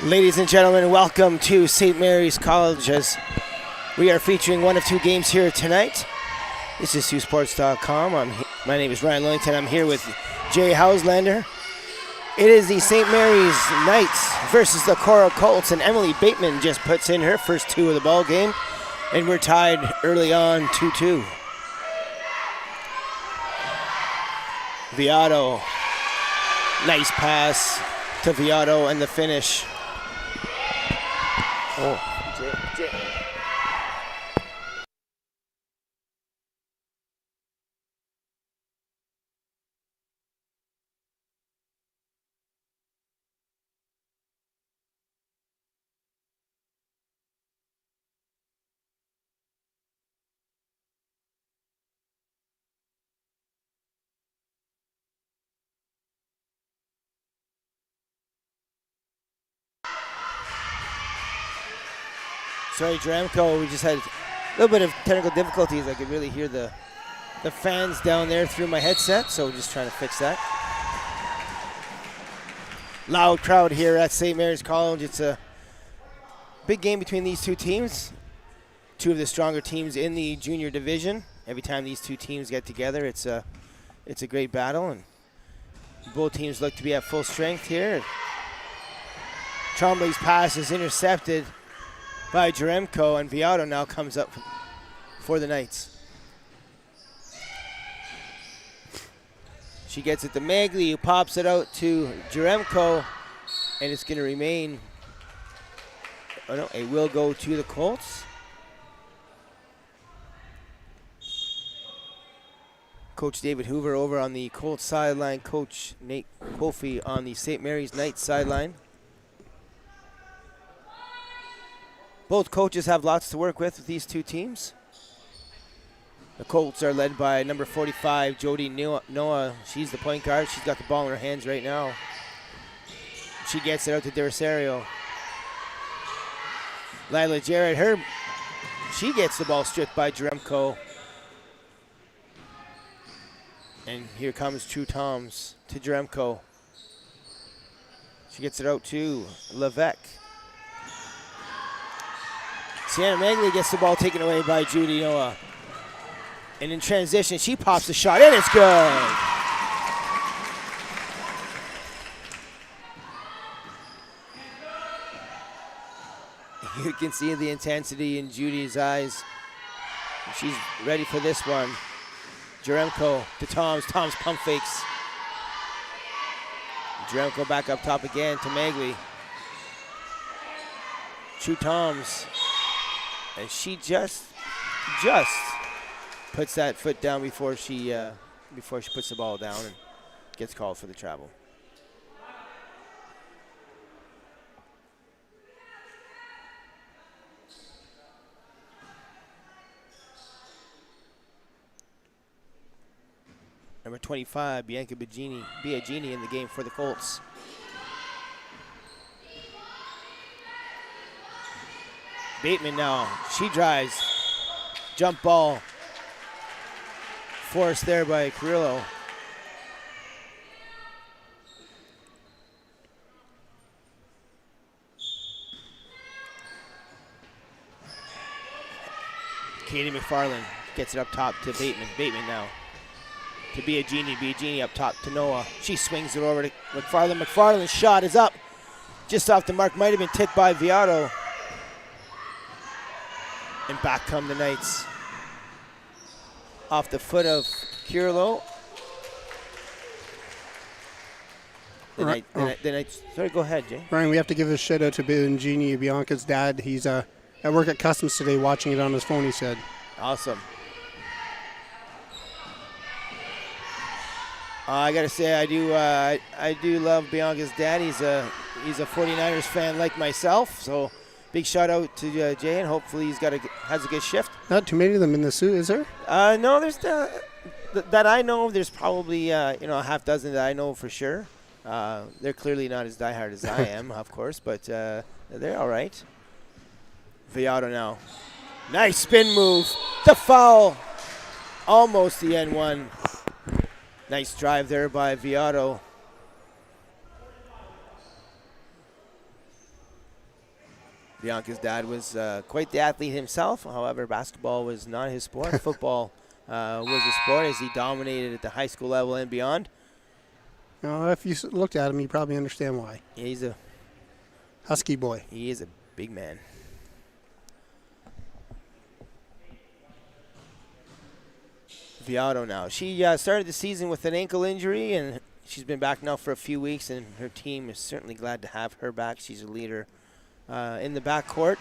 Ladies and gentlemen, welcome to St. Mary's College as we are featuring one of two games here tonight. This is Saultsports.com. My name is Ryan Lillington. I'm here with Jay Hauslander. It is the St. Mary's Knights versus the Korah Colts, and Emily Bateman just puts in her first two of the ball game, and we're tied early on 2-2. Viato, nice pass to Viato, and the finish. Jay. Sorry, Dramco, we just had a little bit of technical difficulties. I could really hear the fans down there through my headset, so we're just trying to fix that. Loud crowd here at St. Mary's College. It's a big game between these two teams, two of the stronger teams in the junior division. Every time these two teams get together, it's a great battle, and both teams look to be at full strength here. Trombley's pass is intercepted by Jaremko, and Viato now comes up for the Knights. She gets it to Magley, who pops it out to Jaremko, and it's going to remain, it will go to the Colts. Coach David Hoover over on the Colts sideline, Coach Nate Kofi on the St. Mary's Knights sideline. Both coaches have lots to work with these two teams. The Colts are led by number 45, Jody Noah. She's the point guard. She's got the ball in her hands right now. She gets it out to Derisario. Lila Jarrett, she gets the ball stripped by Jaremko. And here comes True Toms to Jaremko. She gets it out to Levesque. Sienna Magley gets the ball taken away by Judy Noah. And in transition, she pops the shot, and it's good. You can see the intensity in Judy's eyes. She's ready for this one. Jaremko to Toms. Toms pump fakes. Jaremko back up top again to Magley. True Toms. And she just puts that foot down before she puts the ball down and gets called for the travel. Number 25, Bianca Biagini in the game for the Colts. Bateman now, she drives, jump ball, forced there by Carrillo. Katie McFarland gets it up top to Bateman. Bateman now to Biagini. Biagini up top to Noah. She swings it over to McFarland. McFarland's shot is up, just off the mark. Might have been tipped by Viato. And back come the Knights. Off the foot of Carrillo. The Knights. Sorry, go ahead, Jay. Ryan, we have to give a shout out to Biagini, Bianca's dad. He's at work at Customs today watching it on his phone, he said. Awesome. I got to say, I do love Bianca's dad. He's a 49ers fan like myself, so big shout out to Jay, and hopefully has a good shift. Not too many of them in the suit, is there? No, there's that I know. There's probably a half dozen that I know for sure. They're clearly not as diehard as I am, of course, but they're all right. Viato now, nice spin move. The foul, almost the N1. Nice drive there by Viato. Bianca's dad was quite the athlete himself. However, basketball was not his sport. Football was a sport as he dominated at the high school level and beyond. If you looked at him, you probably understand why. Yeah, he's a husky boy. He is a big man. Viato now. She started the season with an ankle injury, and she's been back now for a few weeks, and her team is certainly glad to have her back. She's a leader in the backcourt.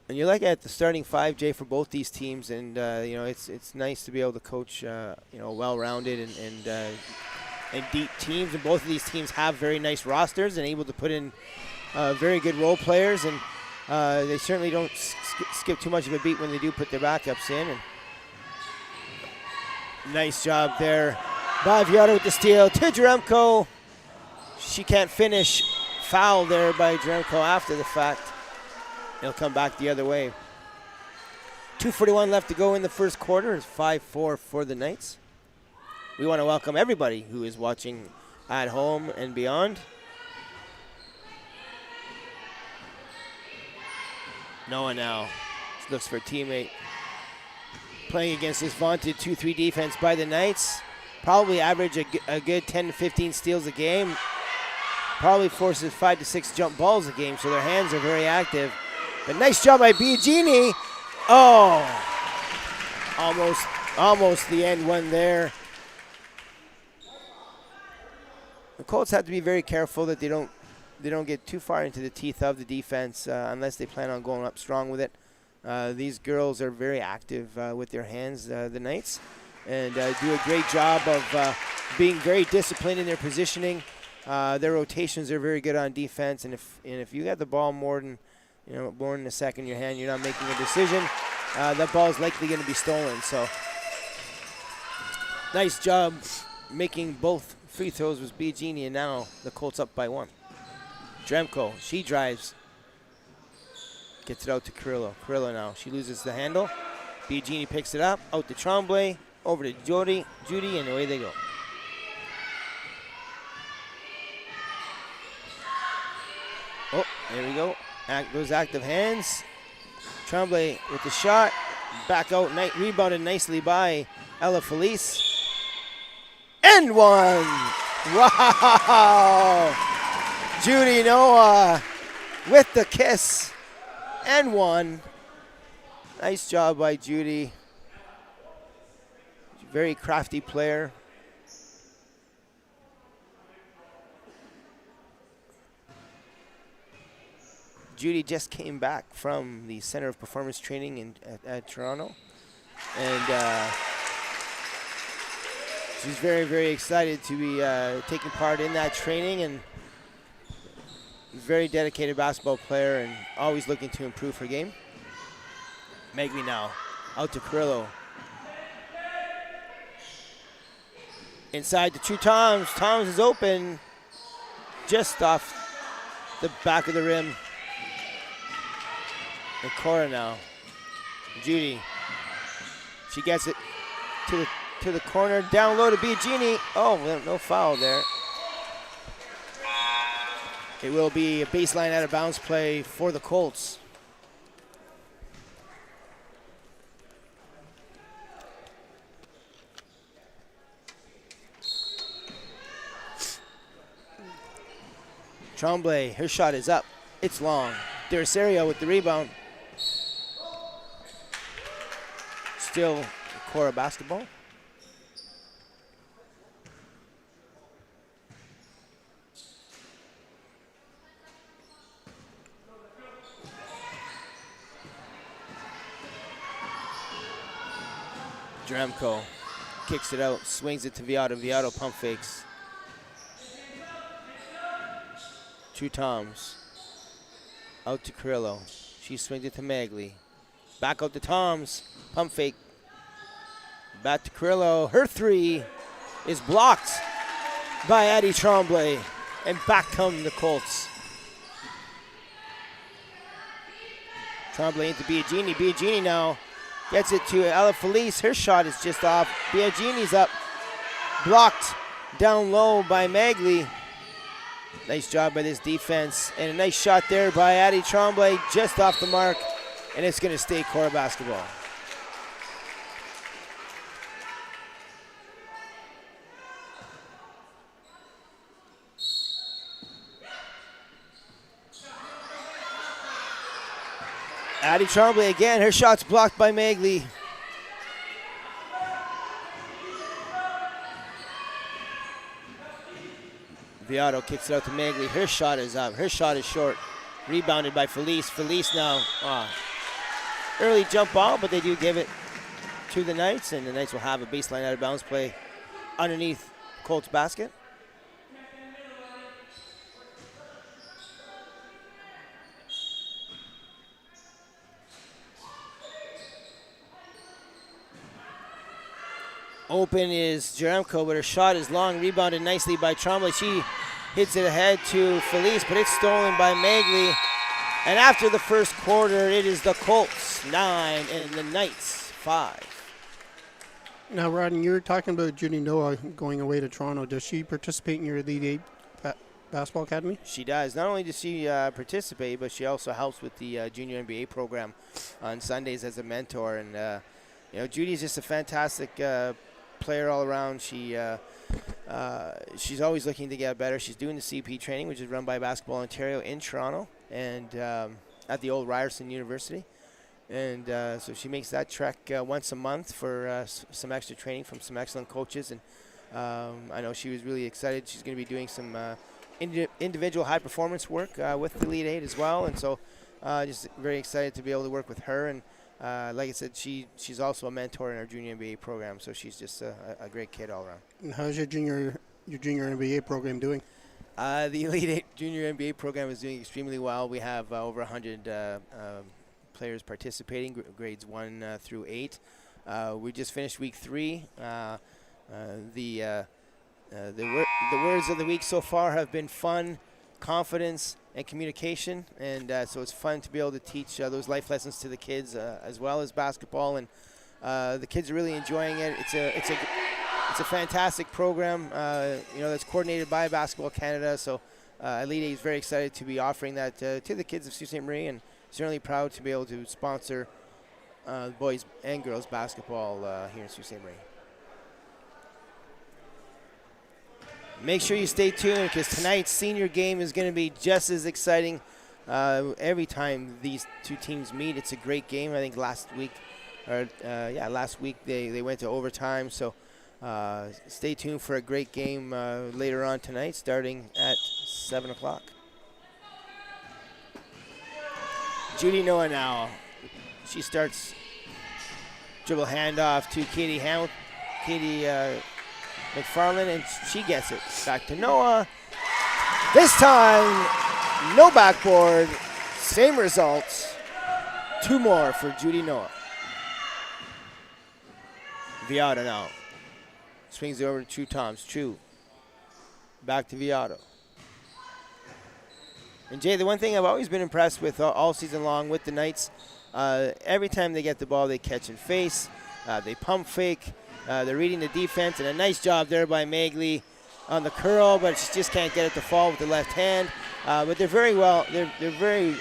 And you look at the starting 5, Jay, for both these teams, and it's nice to be able to coach well-rounded and deep teams. And both of these teams have very nice rosters and able to put in very good role players, and they certainly don't skip too much of a beat when they do put their backups in. And nice job there by Viato with the steal to Jaremko. She can't finish. Foul there by Jaremko after the fact. He'll come back the other way. 2:41 left to go in the first quarter. It's 5-4 for the Knights. We want to welcome everybody who is watching at home and beyond. Noah now looks for a teammate. Playing against this vaunted 2-3 defense by the Knights. Probably average a good 10 to 15 steals a game. Probably forces 5 to 6 jump balls a game, so their hands are very active. But nice job by Biagini. Oh, almost the end one there. The Colts have to be very careful that they don't get too far into the teeth of the defense unless they plan on going up strong with it. These girls are very active with their hands, the Knights, and do a great job of being very disciplined in their positioning. Their rotations are very good on defense, and if you got the ball more than a second in your hand, you're not making a decision, that ball is likely going to be stolen. So nice job making both free throws was Biagini, and now the Colts up by 1. Jaremko, she drives. Gets it out to Carrillo. Carrillo now, she loses the handle. Biagini picks it up, out to Tremblay, over to Judy, and away they go. Oh, there we go. Those active hands. Tremblay with the shot. Back out, rebounded nicely by Ella Felice. And one! Wow! Judy Noah with the kiss. And one. Nice job by Judy. Very crafty player. Judy just came back from the Center of Performance Training at Toronto. And she's very, very excited to be taking part in that training, and very dedicated basketball player and always looking to improve her game. Megley now, out to Carrillo. Inside to two Toms. Toms is open, just off the back of the rim. And Korah now. Judy. She gets it to the corner. Down low to Biagini. Oh, no foul there. It will be a baseline out of bounds play for the Colts. Tremblay, her shot is up. It's long. Derisario with the rebound. Still Korah basketball. Jaremko kicks it out, swings it to Viato. Viato pump fakes. Two Toms. Out to Carrillo. She swings it to Megley. Back out to Toms. Pump fake. Back to Carrillo. Her three is blocked by Addie Tremblay. And back come the Colts. Tremblay into Biagini. Biagini now gets it to Ella Felice. Her shot is just off. Biagini's up. Blocked down low by Megley. Nice job by this defense. And a nice shot there by Addie Tremblay, just off the mark. And it's going to stay Korah basketball. Addie Tremblay again, her shot's blocked by Magley. Viato kicks it out to Magley. Her shot is up. Her shot is short. Rebounded by Felice. Felice now. Early jump ball, but they do give it to the Knights, and the Knights will have a baseline out of bounds play underneath Colts basket. Open is Jaremko, but her shot is long, rebounded nicely by Tremblay. She hits it ahead to Felice, but it's stolen by Magley. And after the first quarter, it is the Colts 9 and the Knights 5. Now, Rodney, you're talking about Judy Noah going away to Toronto. Does she participate in your Elite 8 basketball academy? She does. Not only does she participate, but she also helps with the junior NBA program on Sundays as a mentor. And Judy's just a fantastic player all around. She's always looking to get better. She's doing the CP training, which is run by Basketball Ontario in Toronto and at the old Ryerson University. And so she makes that trek once a month for some extra training from some excellent coaches. And I know she was really excited. She's going to be doing some individual high performance work with the Elite 8 as well. And so just very excited to be able to work with her. And like I said, she's also a mentor in our junior NBA program, so she's just a great kid all around. And how's your junior NBA program doing? The Elite 8 junior NBA program is doing extremely well. We have over 100 players participating, grades 1 through 8. We just finished week 3. The words of the week so far have been fun, confidence, and communication, and so it's fun to be able to teach those life lessons to the kids as well as basketball, and the kids are really enjoying it. It's a fantastic program, that's coordinated by Basketball Canada. So Elite 8 is very excited to be offering that to the kids of Sault Ste. Marie, and certainly proud to be able to sponsor boys and girls basketball here in Sault Ste. Marie. Make sure you stay tuned because tonight's senior game is going to be just as exciting. Every time these two teams meet, it's a great game. I think last week they went to overtime. So stay tuned for a great game later on tonight, starting at 7 o'clock. Judy Noah now. She starts dribble handoff to Katie McFarland, and she gets it. Back to Noah. This time, no backboard. Same results. 2 more for Judy Noah. Viato now. Swings it over to True Toms. True. Back to Viato. And Jay, the one thing I've always been impressed with all season long with the Knights, every time they get the ball, they catch and face. They pump fake. They're reading the defense, and a nice job there by Magley on the curl, but she just can't get it to fall with the left hand. But they're very well. They're very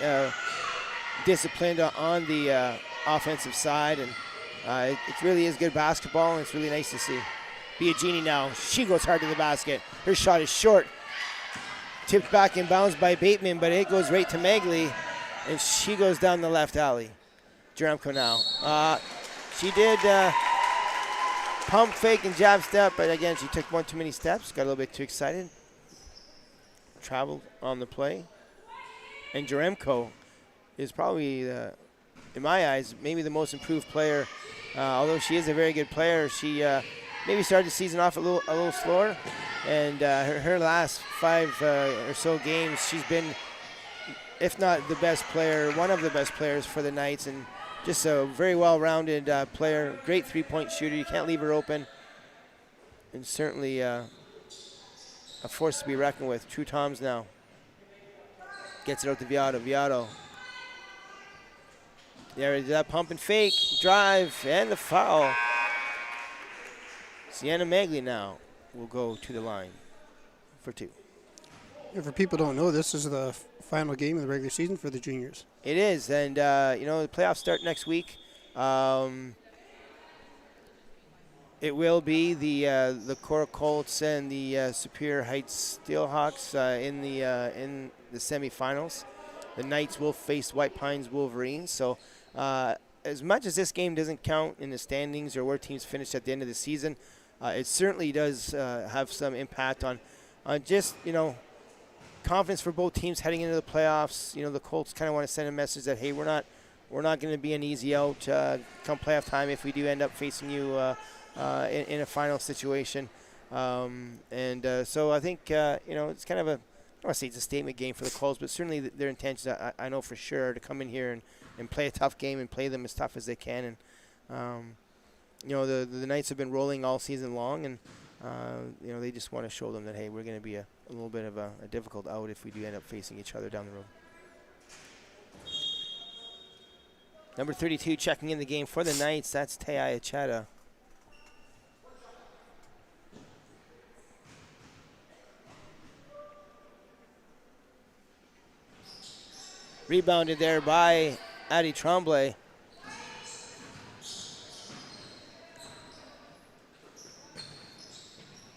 disciplined on the offensive side, and it really is good basketball, and it's really nice to see. Biagini now. She goes hard to the basket. Her shot is short. Tipped back in bounds by Bateman, but it goes right to Magley, and she goes down the left alley. Jaremko now. She did pump fake and jab step, but again, she took one too many steps, got a little bit too excited. Traveled on the play. And Jaremko is probably, in my eyes, maybe the most improved player. Although she is a very good player, she maybe started the season off a little slower. And her last 5 or so games, she's been, if not the best player, one of the best players for the Knights, and just a very well-rounded player, great three-point shooter. You can't leave her open, and certainly a force to be reckoned with. True Toms now. Gets it out to Viato. Viato. There is that pump and fake, drive, and the foul. Sienna Magley now will go to the line for 2. And for people who don't know, this is the final game of the regular season for the juniors. It is, and the playoffs start next week. It will be the Korah Colts and the Superior Heights Steelhawks in the semifinals. The Knights will face White Pines Wolverines. So as much as this game doesn't count in the standings or where teams finish at the end of the season, it certainly does have some impact on just, confidence for both teams heading into the playoffs. The Colts kind of want to send a message that, hey, we're not going to be an easy out come playoff time if we do end up facing you in a final situation. So I think, it's kind of I don't want to say it's a statement game for the Colts, but certainly their intentions, I know for sure, to come in here and play a tough game and play them as tough as they can. And, the Knights have been rolling all season long, and, they just want to show them that, hey, we're going to be a little bit of a difficult out if we do end up facing each other down the road. Number 32 checking in the game for the Knights, that's Te'ai Acheta. Rebounded there by Addie Tremblay.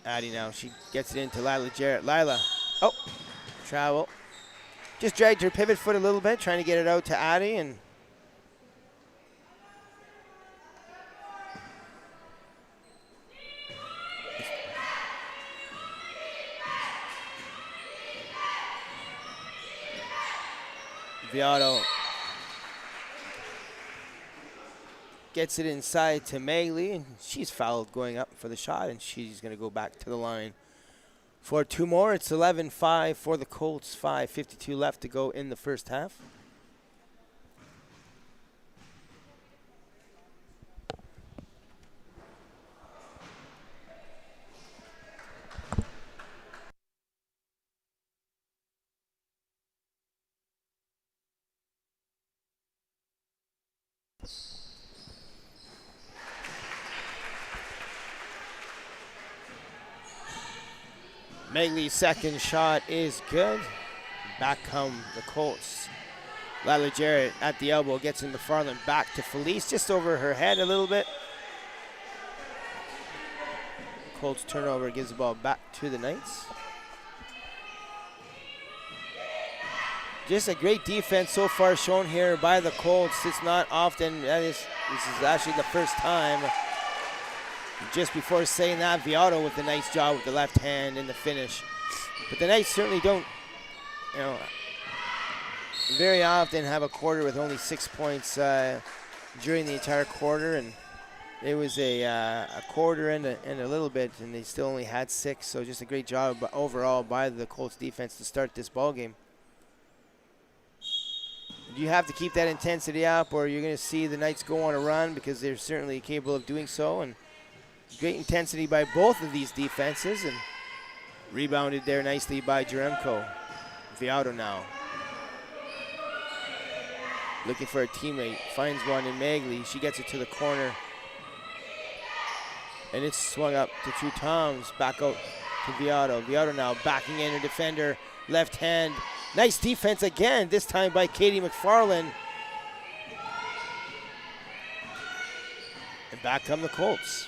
Addie now, she gets it into Lila Jarrett. Lila, travel. Just dragged her pivot foot a little bit, trying to get it out to Addie, and Viotto gets it inside to Magley, and she's fouled going up for the shot, and she's going to go back to the line for two more. It's 11-5 for the Colts, 5:52 left to go in the first half. Magley's second shot is good. Back come the Colts. Lila Jarrett at the elbow gets in McFarland back to Felice, just over her head a little bit. Colts turnover gives the ball back to the Knights. Just a great defense so far shown here by the Colts. It's not often. This is actually the first time. Just before saying that, Viotto with a nice job with the left hand in the finish. But the Knights certainly don't, very often have a quarter with only 6 points during the entire quarter. And it was a quarter and a little bit, and they still only had 6. So just a great job overall by the Colts defense to start this ball game. You have to keep that intensity up, or you're going to see the Knights go on a run, because they're certainly capable of doing so. And great intensity by both of these defenses, and rebounded there nicely by Jaremko. Viotto now looking for a teammate, finds one in Magley. She gets it to the corner, and it's swung up to True Toms. Back out to Viotto. Viotto now backing in her defender, left hand. Nice defense again, this time by Katie McFarland. And back come the Colts.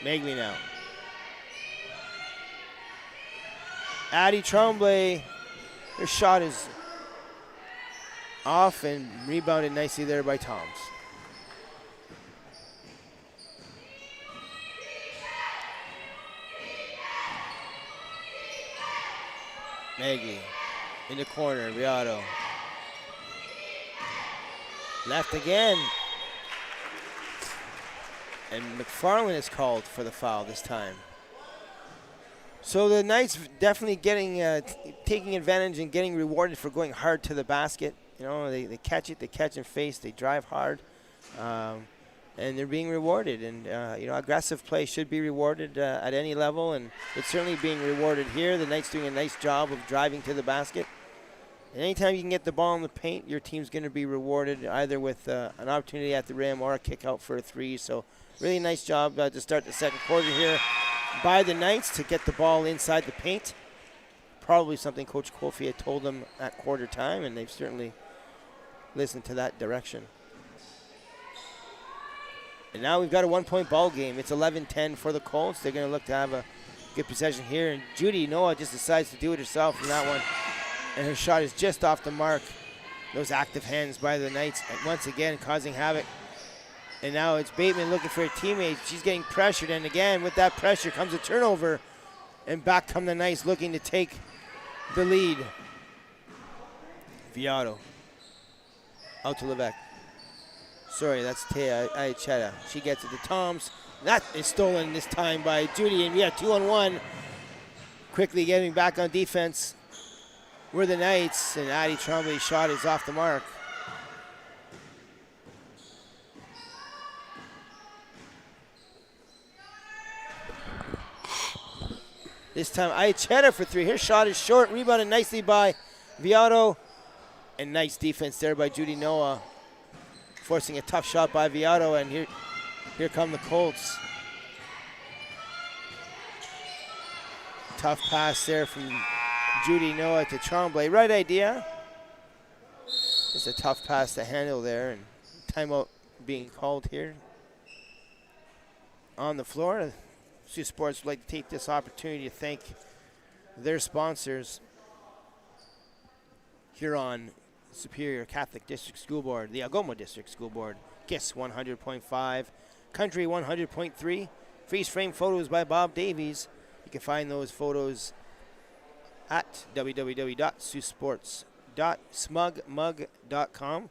Magley now. Addie Tremblay, her shot is off and rebounded nicely there by Toms. Magley in the corner, Viotto. Left again. And McFarland is called for the foul this time. So the Knights definitely taking advantage and getting rewarded for going hard to the basket. They catch it, they catch and face, they drive hard, and they're being rewarded. And aggressive play should be rewarded at any level, and it's certainly being rewarded here. The Knights doing a nice job of driving to the basket. And anytime you can get the ball in the paint, your team's going to be rewarded either with an opportunity at the rim or a kick out for a three. So really nice job to start the second quarter here by the Knights to get the ball inside the paint. probably something Coach Kofi had told them at quarter time, and they've certainly listened to that direction. And now we've got a 1-point ball game. It's 11-10 for the Colts. They're going to look to have a good possession here. And Judy Noah just decides to do it herself from that one. And her shot is just off the mark. Those active hands by the Knights, once again, causing havoc. And now it's Bateman looking for a teammate. She's getting pressured. And again, with that pressure comes a turnover. And back come the Knights looking to take the lead. Viato. Out to Levesque. Sorry, that's Tea Aicheta. She gets it to Toms. That is stolen this time by Judy, and we have 2-on-1. Quickly getting back on defense. We're the Knights, and Addie Tremblay's shot is off the mark. This time, Aicheta for three. Her shot is short, rebounded nicely by Viato, and nice defense there by Judy Noah. Forcing a tough shot by Viato, and here come the Colts. Tough pass there from Judy Noah to Tremblay. Right idea. Just a tough pass to handle there, and timeout being called here. On the floor, Sault Sports would like to take this opportunity to thank their sponsors here on Superior Catholic District School Board, the Algoma District School Board, KISS 100.5, Country 100.3, freeze frame photos by Bob Davies. You can find those photos at www.saultsports.smugmug.com.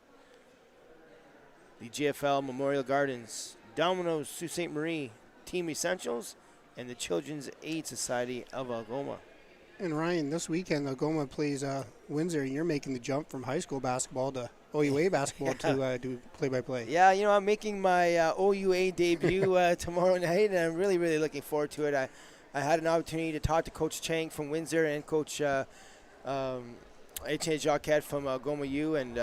The GFL Memorial Gardens, Domino's Sault Ste. Marie, Team Essentials, and the Children's Aid Society of Algoma. And Ryan, this weekend Algoma plays Windsor, and you're making the jump from high school basketball to OUA basketball to do play-by-play. Yeah, you know, I'm making my OUA debut tomorrow night, and I'm really, really looking forward to it. I had an opportunity to talk to Coach Chang from Windsor and Coach Etienne Jacquette from Algoma U, and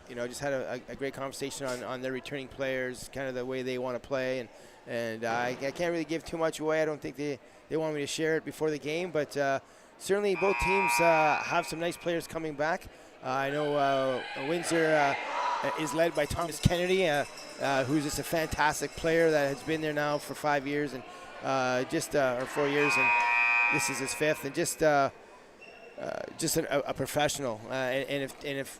you know, just had a great conversation on their returning players, kind of the way they want to play, and I can't really give too much away. I don't think they want me to share it before the game, but certainly both teams have some nice players coming back. I know Windsor is led by Thomas Kennedy, who's just a fantastic player that has been there now for 5 years and or 4 years, and this is his fifth, and just a professional. And if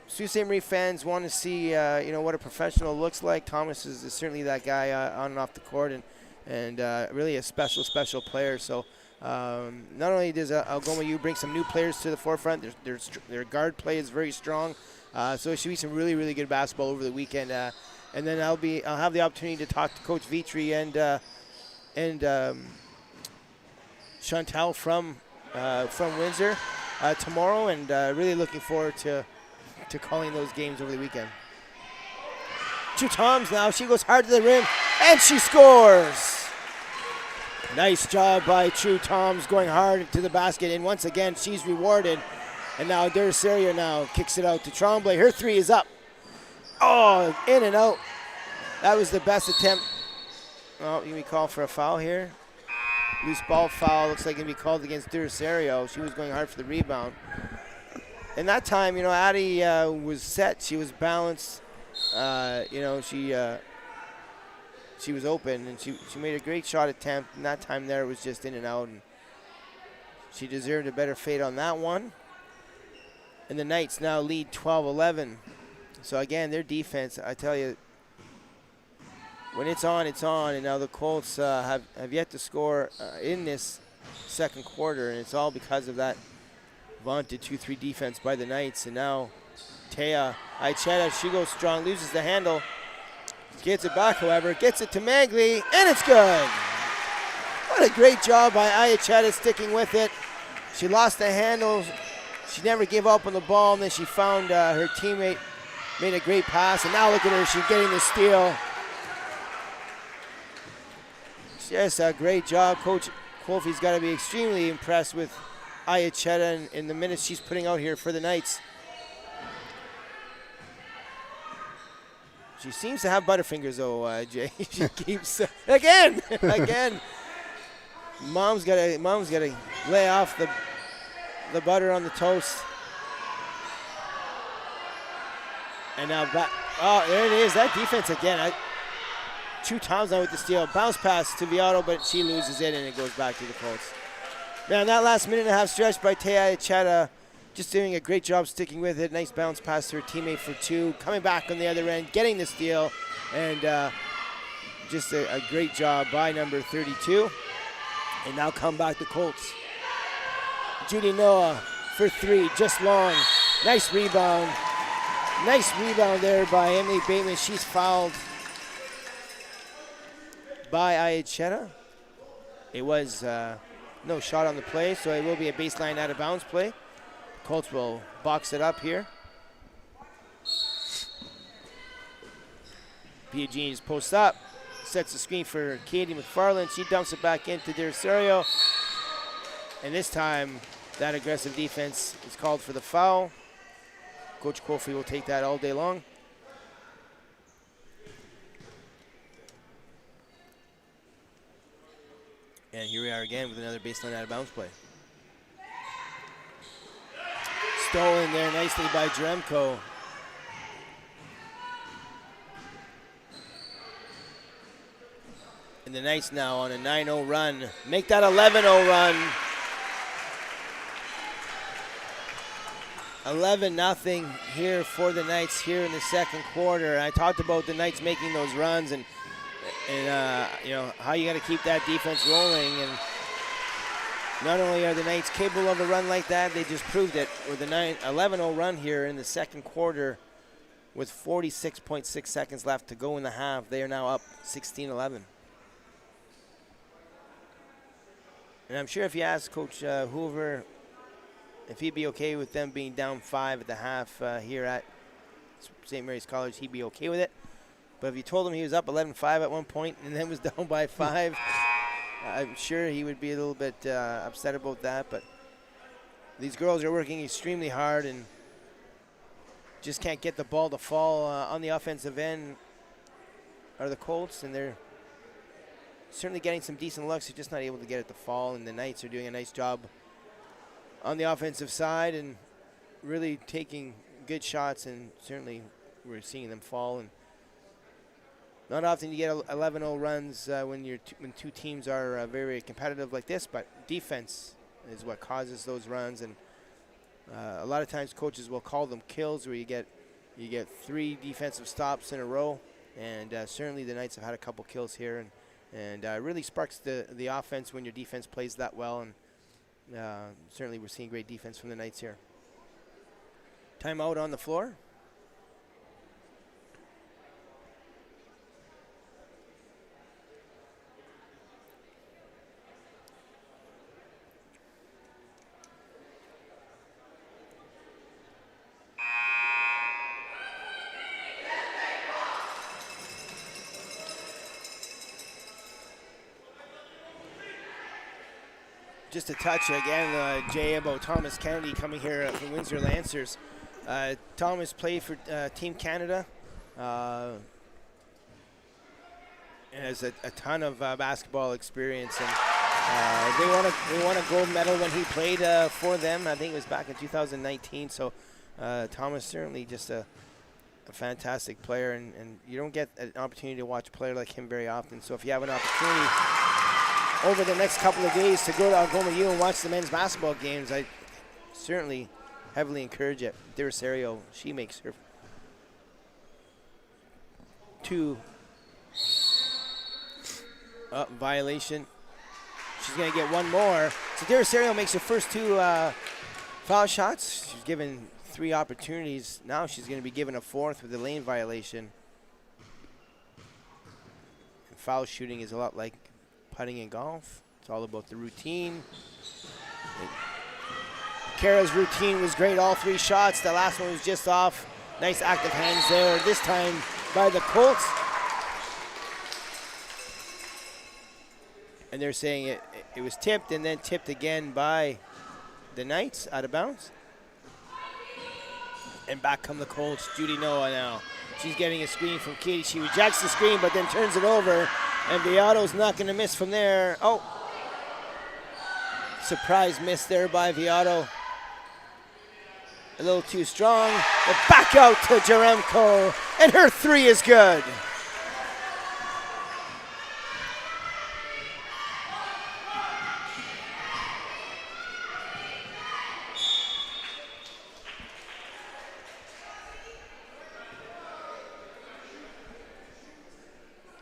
Sault Ste. Marie fans want to see you know, what a professional looks like, Thomas is certainly that guy on and off the court, and really a special player. So not only does Algoma U bring some new players to the forefront, their guard play is very strong. So it should be some really, really good basketball over the weekend. And then I'll have the opportunity to talk to Coach Vitry and Chantal from Windsor tomorrow, and really looking forward to calling those games over the weekend. True Toms now. She goes hard to the rim, and she scores. Nice job by True Toms going hard to the basket, and once again she's rewarded. And now Duraserio now kicks it out to Tremblay. Her three is up. Oh, in and out. That was the best attempt. Oh, you can be called for a foul here. Loose ball foul. Looks like it can be called against Duraserio. She was going hard for the rebound. And that time, you know, Addie was set. She was balanced. You know, she was open, and she made a great shot attempt. And that time there, it was just in and out. And she deserved a better fate on that one. And the Knights now lead 12-11. So again, their defense, I tell you, when it's on, it's on. And now the Colts have yet to score in this second quarter, and it's all because of that vaunted 2-3 defense by the Knights. And now Tea Aicheta, she goes strong, loses the handle, gets it back, however, gets it to Magli, and it's good. What a great job by Aicheta sticking with it. She lost the handle. She never gave up on the ball, and then she found her teammate, made a great pass, and now look at her, she's getting the steal. Just a great job. Coach Kofi's got to be extremely impressed with Aicheta in the minutes she's putting out here for the Knights. She seems to have butterfingers, though, Jay. She keeps again. Mom's got to lay off the butter on the toast. And now back. Oh, there it is. That defense again. 2 times now with the steal. Bounce pass to Viotto, but she loses it, and it goes back to the Colts. Man, that last minute and a half stretch by Teya Chata, just doing a great job sticking with it. Nice bounce pass to her teammate for 2. Coming back on the other end, getting the steal, and just a great job by number 32. And now come back the Colts. Judy Noah for 3, just long. Nice rebound. Nice rebound there by Emily Bateman. She's fouled by Ayacheta. It was no shot on the play, so it will be a baseline out of bounds play. Colts will box it up here. Piagini's posts up, sets the screen for Katie McFarland. She dumps it back into Derisario. And this time, that aggressive defense is called for the foul. Coach Kofi will take that all day long. And here we are again with another baseline out of bounds play. Stolen there nicely by Jaremko. And the Knights now on a 9-0 run. Make that 11-0 run. 11-0 here for the Knights here in the second quarter. I talked about the Knights making those runs and you know how you got to keep that defense rolling. And not only are the Knights capable of a run like that, they just proved it with the 11-0 run here in the second quarter with 46.6 seconds left to go in the half. They are now up 16-11. And I'm sure if you ask Coach Hoover if he'd be okay with them being down 5 at the half here at St. Mary's College, he'd be okay with it. But if you told him he was up 11-5 at one point and then was down by 5, I'm sure he would be a little bit upset about that. But these girls are working extremely hard and just can't get the ball to fall on the offensive end are the Colts, and they're certainly getting some decent looks. They're just not able to get it to fall, and the Knights are doing a nice job on the offensive side and really taking good shots, and certainly we're seeing them fall. And not often you get 11-0 runs when two teams are very competitive like this, but defense is what causes those runs. And a lot of times coaches will call them kills, where you get 3 defensive stops in a row, and certainly the Knights have had a couple kills here, and really sparks the offense when your defense plays that well. And certainly we're seeing great defense from the Knights here. Timeout on the floor. Just a touch again, Jay, about Thomas Kennedy coming here from Windsor Lancers. Thomas played for Team Canada. Has a ton of basketball experience, and they won a gold medal when he played for them. I think it was back in 2019. So Thomas certainly just a fantastic player, and you don't get an opportunity to watch a player like him very often. So if you have an opportunity over the next couple of days to go to Algoma U and watch the men's basketball games, I certainly heavily encourage it. Derisario, she makes her 2 violation. She's going to get 1 more. So Derisario makes her first 2 foul shots. She's given 3 opportunities. Now she's going to be given a 4th with the lane violation. And foul shooting is a lot like putting in golf. It's all about the routine. Kara's routine was great, all 3 shots. The last one was just off. Nice active hands there, this time by the Colts. And they're saying it was tipped and then tipped again by the Knights out of bounds. And back come the Colts. Judy Noah now. She's getting a screen from Katie. She rejects the screen but then turns it over. And Viotto's not going to miss from there. Oh, surprise miss there by Viotto. a little too strong. But back out to Jaremko, and her three is good.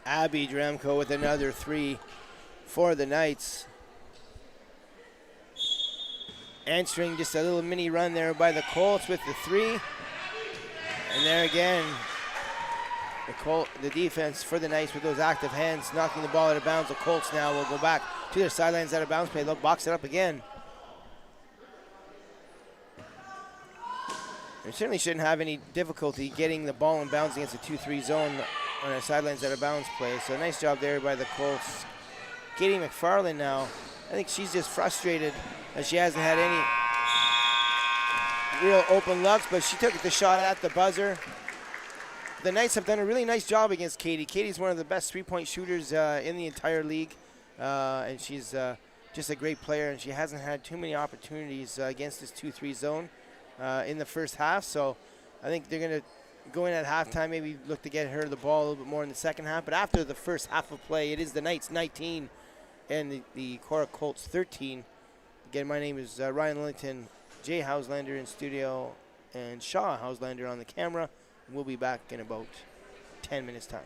Abby Jaremko with another three for the Knights. Answering just a little mini run there by the Colts with the three. And there again, the defense for the Knights with those active hands knocking the ball out of bounds. The Colts now will go back to their sidelines out of bounds play. They'll box it up again. They certainly shouldn't have any difficulty getting the ball in bounds against a 2-3 zone on a sidelines out of bounds play. So nice job there by the Colts. Katie McFarland now, I think she's just frustrated as she hasn't had any real open looks, but she took the shot at the buzzer. The Knights have done a really nice job against Katie. Katie's one of the best three-point shooters in the entire league, and she's just a great player, and she hasn't had too many opportunities against this 2-3 zone in the first half. So I think they're going to go in at halftime, maybe look to get her the ball a little bit more in the second half. But after the first half of play, it is the Knights 19 and the Korah Colts 13. Again, my name is Ryan Lillington, Jay Hauslander in studio, and Shaw Hauslander on the camera. We'll be back in about 10 minutes' time.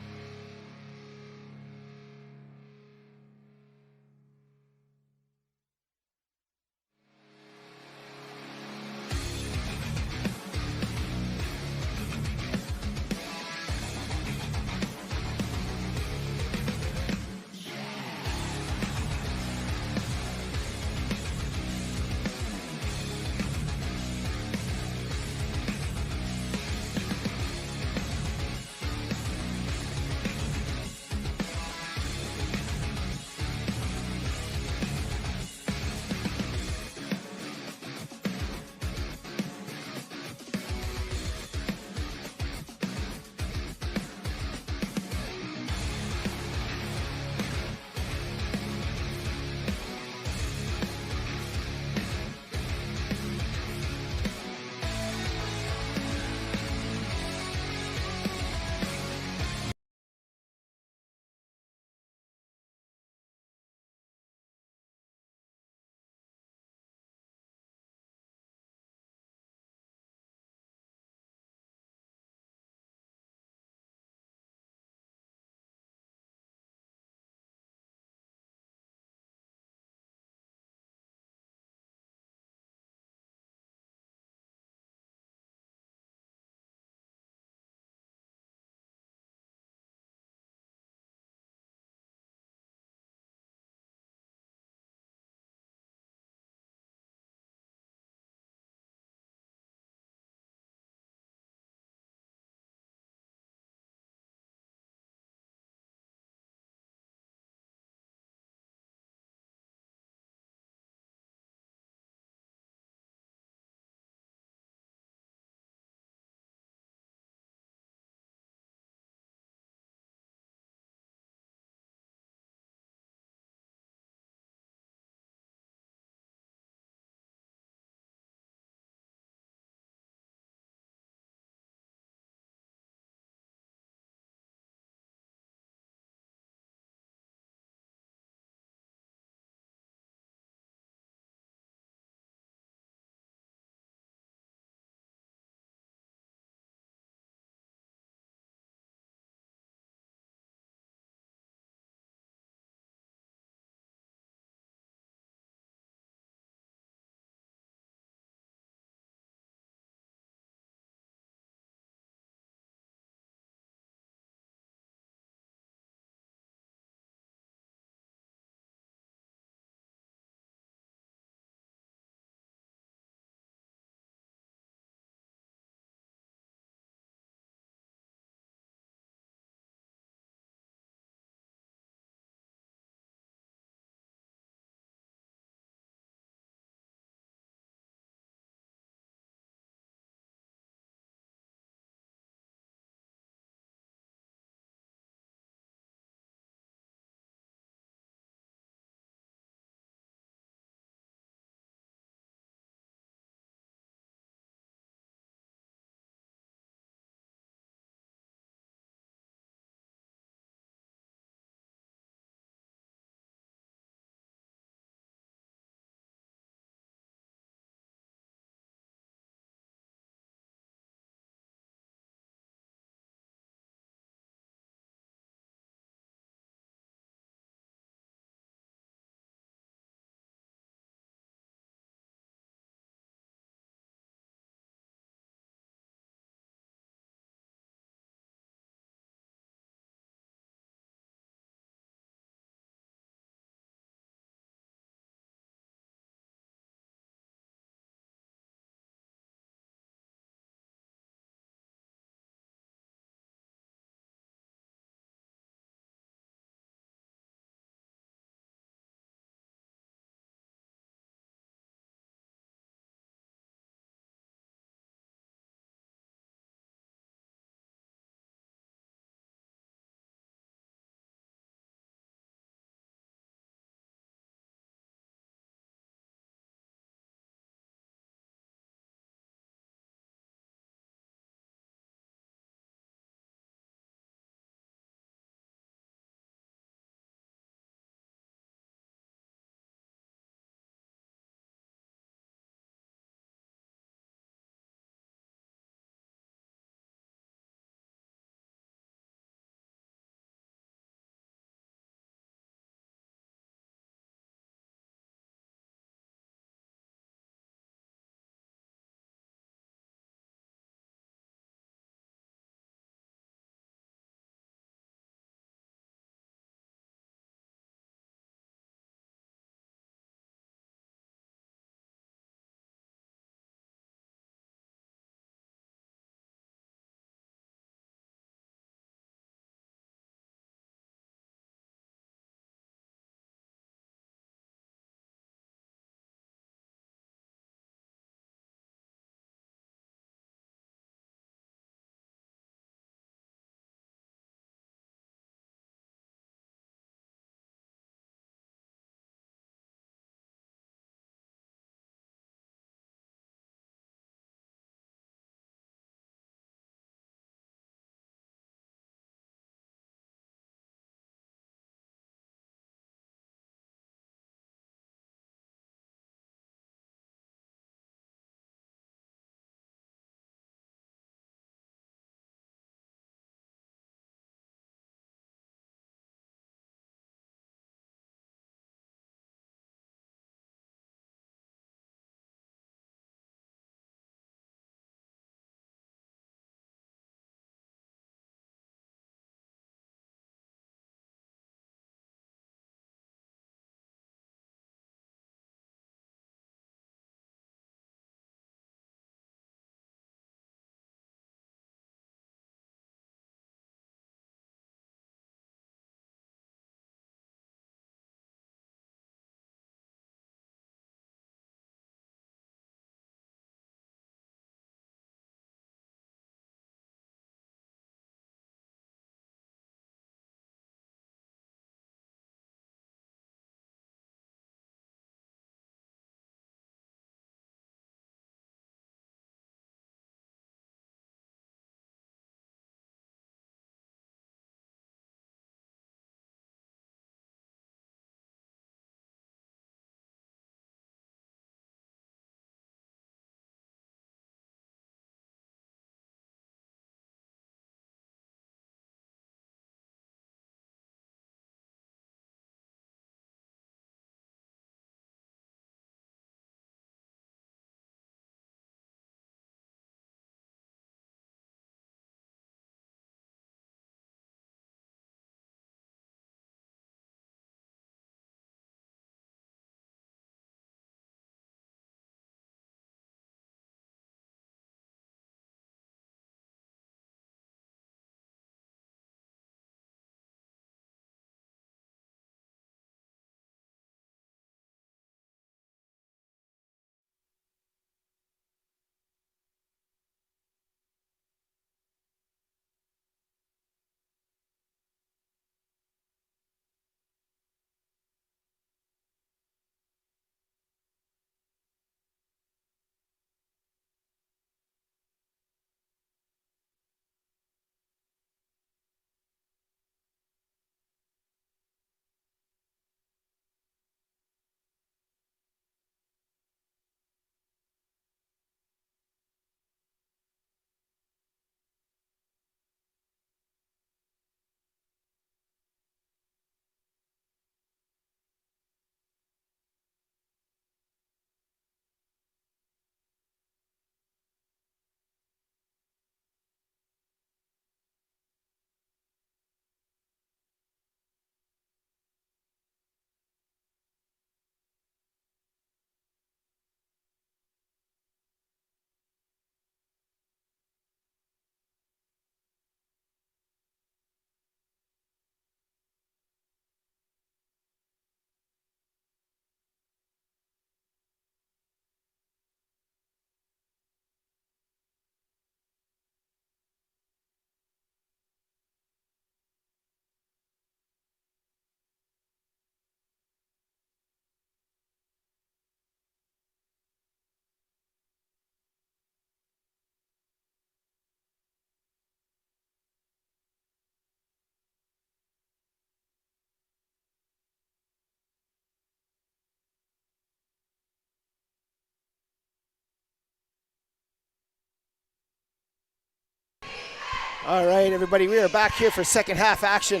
All right, everybody, we are back here for second half action.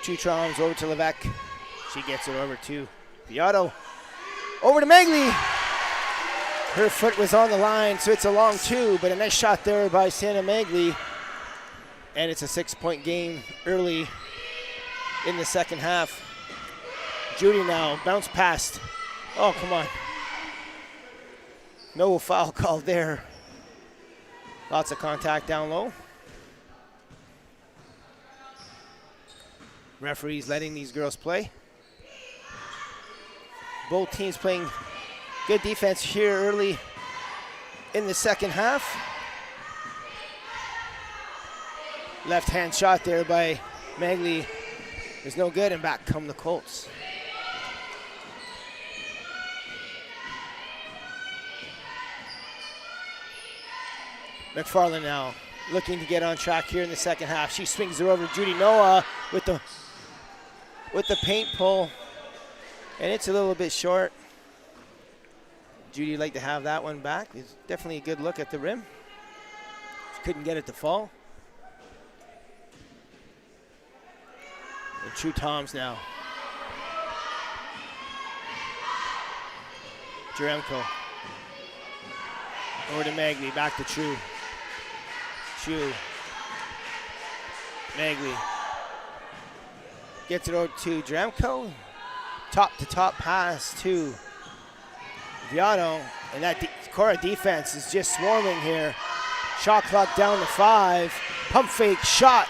Two Troms over to Levesque. She gets it over to Viato. Over to Megley. Her foot was on the line, so it's a long two, but a nice shot there by Santa Megley. And it's a 6-point game early in the second half. Judy now, bounce past. Oh, come on. No foul called there. Lots of contact down low. Referees letting these girls play. Both teams playing good defense here early in the second half. Left hand shot there by Megley is no good, and back come the Colts. McFarland now looking to get on track here in the second half. She swings it over to Judy Noah with the paint pull, and it's a little bit short. Judy would like to have that one back. It's definitely a good look at the rim. She couldn't get it to fall. And True Toms now. Jaremko. Over to Megley, back to True. True. Megley. Gets it over to Jaremko. Top to top pass to Viato. And that Korah defense is just swarming here. Shot clock down to 5. Pump fake shot.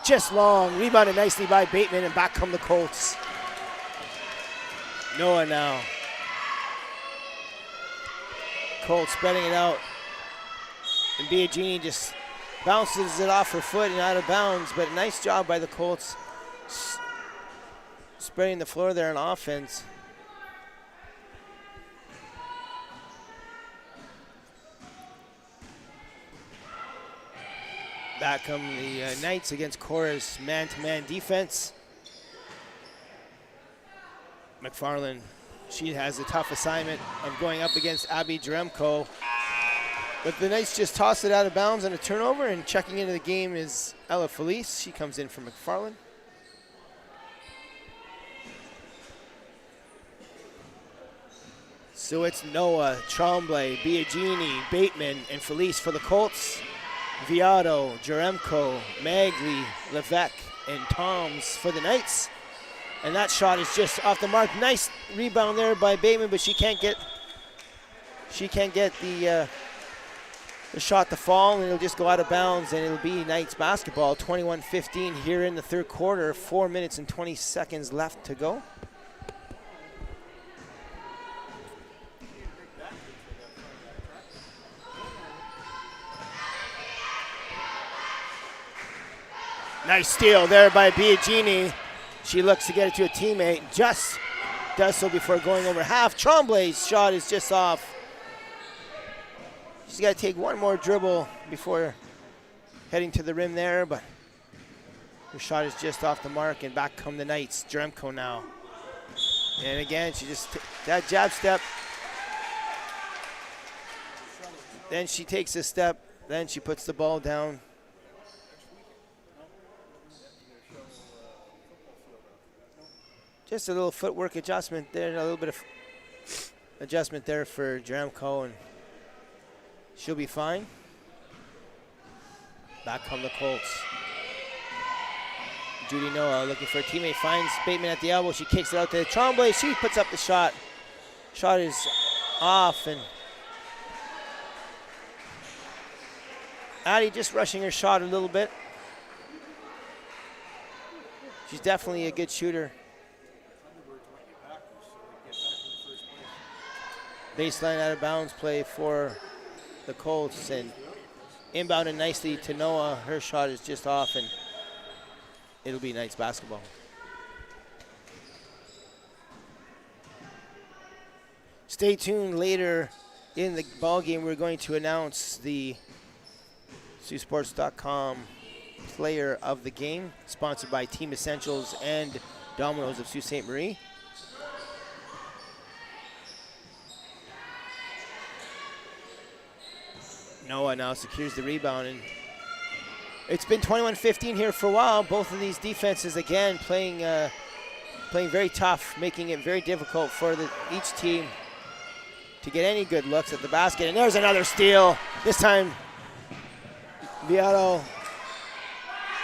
Just long. Rebounded nicely by Bateman, and back come the Colts. Noah now. Colts spreading it out. And Biagini just bounces it off her foot and out of bounds, but nice job by the Colts spreading the floor there on offense. Back come the Knights against Korah's man-to-man defense. McFarland, she has a tough assignment of going up against Abby Jaremko. But the Knights just toss it out of bounds on a turnover, and checking into the game is Ella Felice. She comes in for McFarland. So it's Noah, Tremblay, Biagini, Bateman, and Felice for the Colts. Viato, Jaremko, Megley, Levesque, and Toms for the Knights. And that shot is just off the mark. Nice rebound there by Bateman, but she can't get the shot to fall, and it'll just go out of bounds, and it'll be Knights basketball. 21-15 here in the third quarter. 4 minutes and 20 seconds left to go. Nice steal there by Biagini. She looks to get it to a teammate. Just does so before going over half. Tremblay's shot is just off. She's got to take one more dribble before heading to the rim there, but her shot is just off the mark, and back come the Knights. Jaremko now. And again, she just, that jab step. Then she takes a step. Then she puts the ball down. Just a little footwork adjustment there, a little bit of adjustment there for Jaremko, and she'll be fine. Back come the Colts. Judy Noah looking for a teammate, finds Bateman at the elbow. She kicks it out to Tremblay. She puts up the shot. Shot is off, and Addie just rushing her shot a little bit. She's definitely a good shooter. Baseline out of bounds play for the Colts, and inbounded nicely to Noah. Her shot is just off, and it'll be Knights basketball. Stay tuned. Later in the ball game, we're going to announce the Saultsports.com player of the game, sponsored by Team Essentials and Domino's of Sault Ste. Marie. Noah now secures the rebound, and it's been 21-15 here for a while. Both of these defenses, again, playing very tough, making it very difficult for each team to get any good looks at the basket. And there's another steal. This time, Viato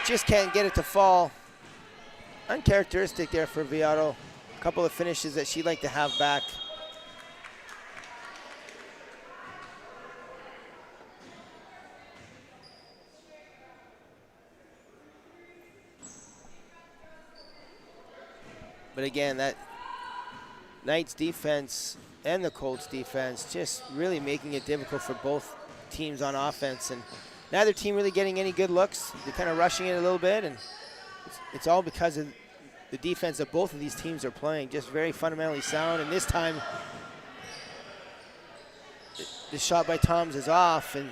just can't get it to fall. Uncharacteristic there for Viato. A couple of finishes that she'd like to have back. But again, that Knights defense and the Colts defense just really making it difficult for both teams on offense. And neither team really getting any good looks. They're kind of rushing it a little bit, and it's all because of the defense that both of these teams are playing. Just very fundamentally sound. And this time, the shot by Toms is off and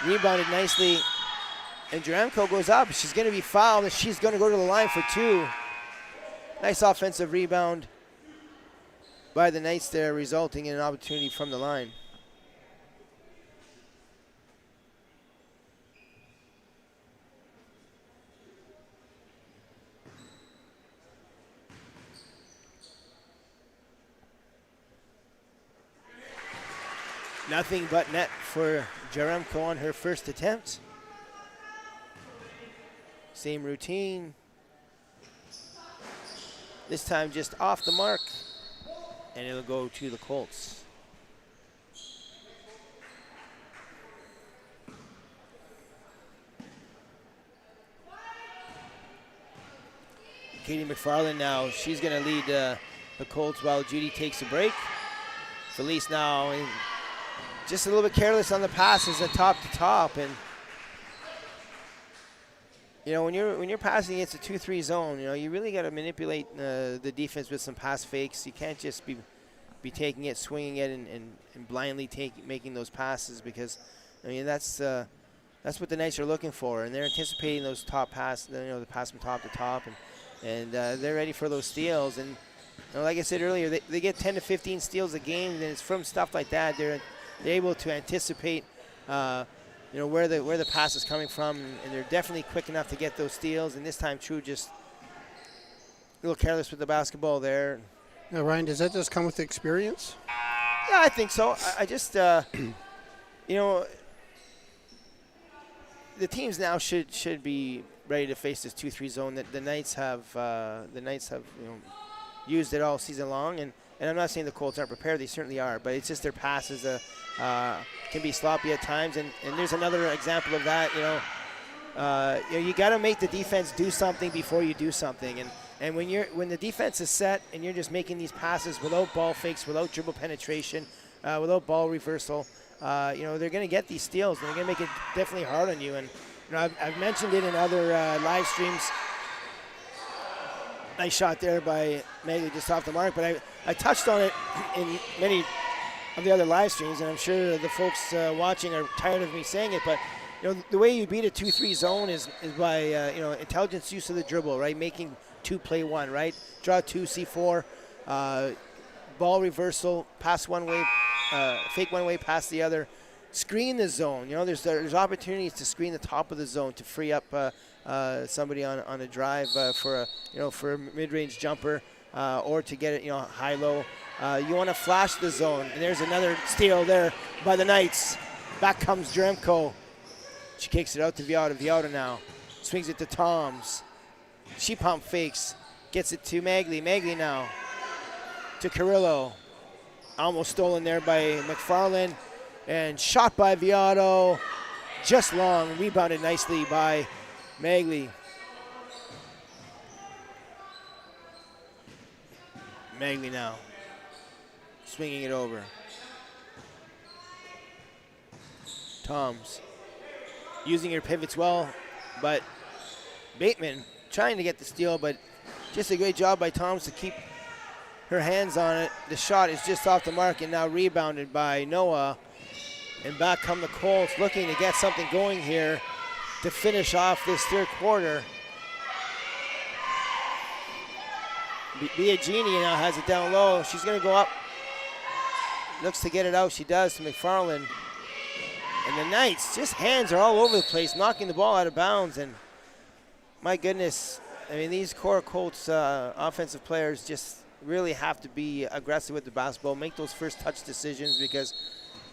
rebounded nicely. And Jaremko goes up. She's going to be fouled, and she's going to go to the line for two. Nice offensive rebound by the Knights there, resulting in an opportunity from the line. Nothing but net for Jaremko on her first attempt. Same routine. This time just off the mark, and it'll go to the Colts. Katie McFarland now, she's going to lead the Colts while Judy takes a break. Felice now just a little bit careless on the passes at top to top, and you know, when you're passing against a 2-3 zone, you know, you really got to manipulate the defense with some pass fakes. You can't just be taking it, swinging it, and blindly making those passes, because I mean that's what the Knights are looking for, and they're anticipating those top passes, you know, the pass from top to top, and they're ready for those steals. And you know, like I said earlier, they get 10 to 15 steals a game, and it's from stuff like that. They're able to anticipate. You know, where the pass is coming from, and they're definitely quick enough to get those steals. And this time, True just a little careless with the basketball there. Now, Ryan, does that just come with experience? Yeah, I think so. I just, you know, the teams now should be ready to face this 2-3 zone that the Knights have. You know, used it all season long, and I'm not saying the Colts aren't prepared. They certainly are, but it's just their passes can be sloppy at times, and there's another example of that. You know, you got to make the defense do something before you do something, and when the defense is set and you're just making these passes without ball fakes, without dribble penetration, without ball reversal, you know, they're going to get these steals, and they're going to make it definitely hard on you. And you know, I've mentioned it in other live streams. Nice shot there by Megley, just off the mark, but I touched on it in many of the other live streams, and I'm sure the folks watching are tired of me saying it, but you know, the way you beat a 2-3 zone is by you know, intelligence use of the dribble, right? Making 2 play 1, right? Draw 2, C4, ball reversal, pass one way, fake one way, pass the other. Screen the zone. You know, there's opportunities to screen the top of the zone to free up somebody on a drive for a mid-range jumper, or to get it, you know, high-low. You want to flash the zone, and there's another steal there by the Knights. Back comes Jaremko. She kicks it out to Viata. Viata now swings it to Toms. She pump fakes, gets it to Megley. Megley now to Carrillo. Almost stolen there by McFarland, and shot by Viato. Just long, rebounded nicely by Megley. Megley now swinging it over. Toms using her pivots well, but Bateman trying to get the steal, but just a great job by Toms to keep her hands on it. The shot is just off the mark, and now rebounded by Noah. And back come the Colts, looking to get something going here to finish off this third quarter. Biagini now has it down low. She's going to go up. Looks to get it out. She does to McFarland. And the Knights, just hands are all over the place, knocking the ball out of bounds. And my goodness, I mean, these Korah Colts offensive players just really have to be aggressive with the basketball, make those first touch decisions, because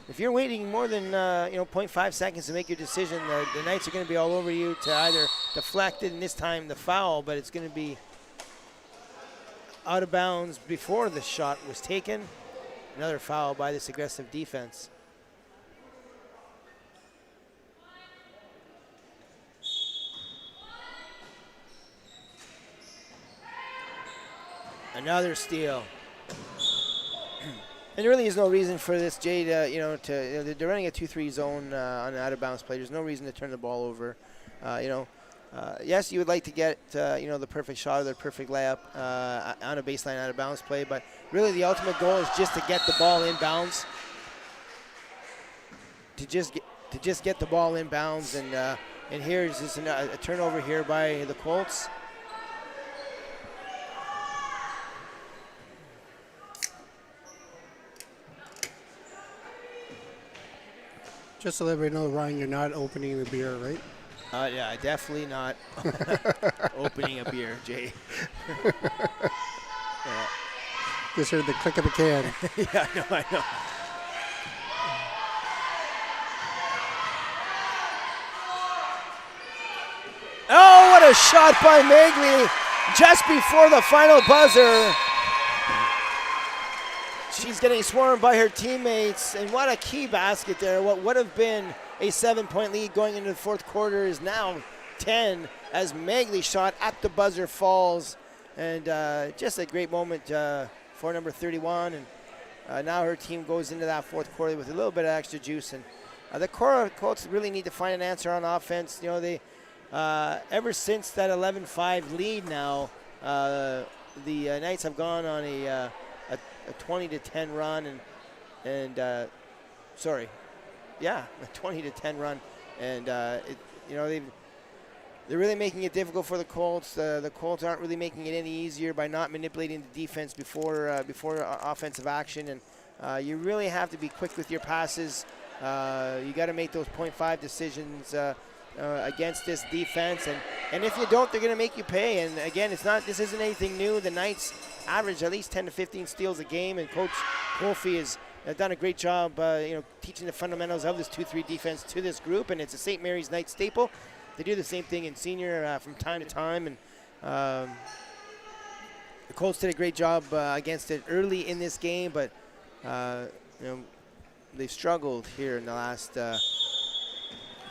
if you're waiting more than 0.5 seconds to make your decision, the Knights are going to be all over you to either deflect it, and this time the foul, but it's going to be out of bounds before the shot was taken. Another foul by this aggressive defense. Another steal. And there really is no reason for this, Jay, they're running a 2-3 zone on an out-of-bounds play. There's no reason to turn the ball over. Yes, you would like to get, the perfect shot or the perfect layup on a baseline out-of-bounds play, but really the ultimate goal is just to get the ball in bounds. To just get the ball in bounds, and here's just a turnover here by the Colts. Just to let everybody know, Ryan, you're not opening the beer, right? Yeah, definitely not opening a beer, Jay. Yeah. Just heard the click of the can. Yeah, I know. Oh, what a shot by Magley just before the final buzzer. She's getting swarmed by her teammates, and what a key basket there. What would have been a 7-point lead going into the fourth quarter is now 10 as Magley shot at the buzzer falls. And just a great moment for number 31. And now her team goes into that fourth quarter with a little bit of extra juice. And the Korah Colts really need to find an answer on offense. You know, they ever since that 11-5 lead now, the Knights have gone on a 20-10 run, a 20-10 run, and they're really making it difficult for the Colts. The Colts aren't really making it any easier by not manipulating the defense before offensive action, and you really have to be quick with your passes. You got to make those 0.5 decisions against this defense, and if you don't, they're going to make you pay. And again, this isn't anything new. The Knights average at least 10 to 15 steals a game, and Coach Wolfie has done a great job, teaching the fundamentals of this 2-3 defense to this group, and it's a St. Mary's Knights staple. They do the same thing in senior from time to time, and the Colts did a great job against it early in this game, but they've struggled here in the last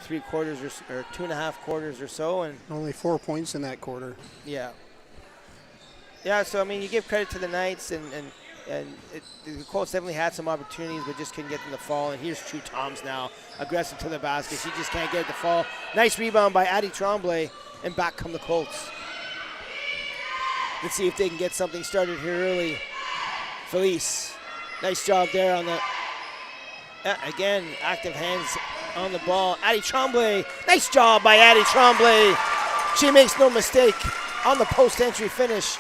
3 quarters or 2.5 quarters or so, and only 4 points in that quarter. Yeah. Yeah, so, I mean, you give credit to the Knights, and the Colts definitely had some opportunities, but just couldn't get them to fall. And here's True Toms now, aggressive to the basket. She just can't get it to fall. Nice rebound by Addie Tremblay, and back come the Colts. Let's see if they can get something started here early. Felice, nice job there on the, again, active hands on the ball. Addie Tremblay, nice job by Addie Tremblay. She makes no mistake on the post-entry finish.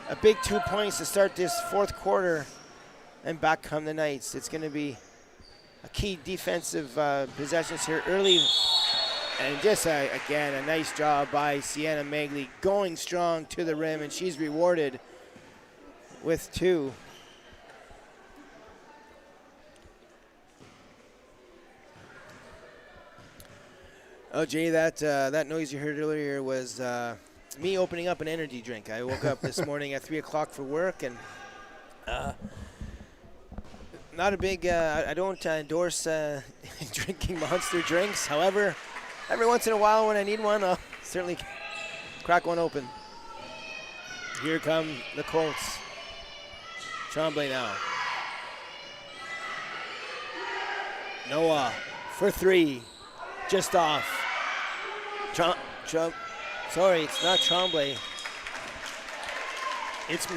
A big 2 points to start this fourth quarter, and back come the Knights. It's going to be a key defensive possessions here early. And just, again, a nice job by Sienna Magley going strong to the rim, and she's rewarded with 2. Oh, Jay, that noise you heard earlier was me opening up an energy drink. I woke up this morning at 3 o'clock for work, and not a big, I don't endorse drinking Monster drinks. However, every once in a while when I need one, I'll certainly crack one open. Here come the Colts. Tremblay now. Noah for 3, just off. Sorry, it's not Tremblay. It's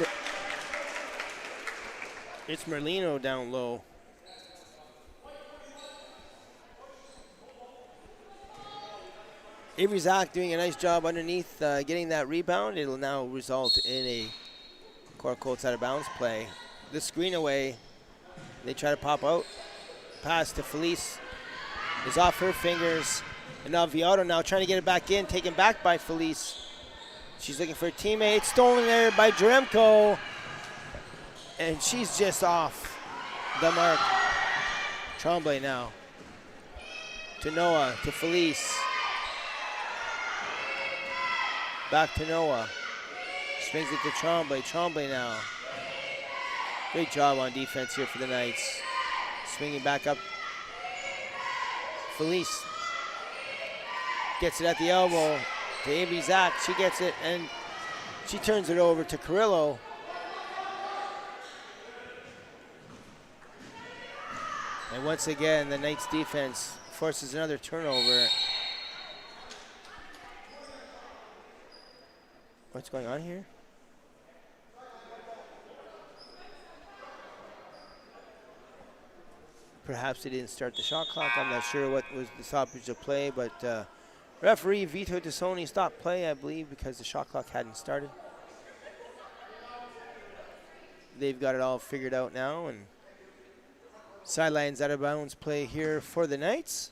Merlino down low. Avery Zach doing a nice job underneath, getting that rebound. It'll now result in a Korah Colts out of bounds play. The screen away. They try to pop out. Pass to Felice. is off her fingers. And now Viato now trying to get it back in, taken back by Felice. She's looking for a teammate. Stolen there by Jaremko. And she's just off the mark. Tremblay now. To Noah, to Felice. Back to Noah. Swings it to Tremblay. Tremblay now. Great job on defense here for the Knights. Swinging back up. Felice gets it at the elbow to Avery Zach. She gets it and she turns it over to Carrillo. And once again, the Knights defense forces another turnover. What's going on here? Perhaps they didn't start the shot clock. I'm not sure what was the stoppage of play, but referee Vito DeSoni stopped play, I believe, because the shot clock hadn't started. They've got it all figured out now, and sidelines out of bounds play here for the Knights.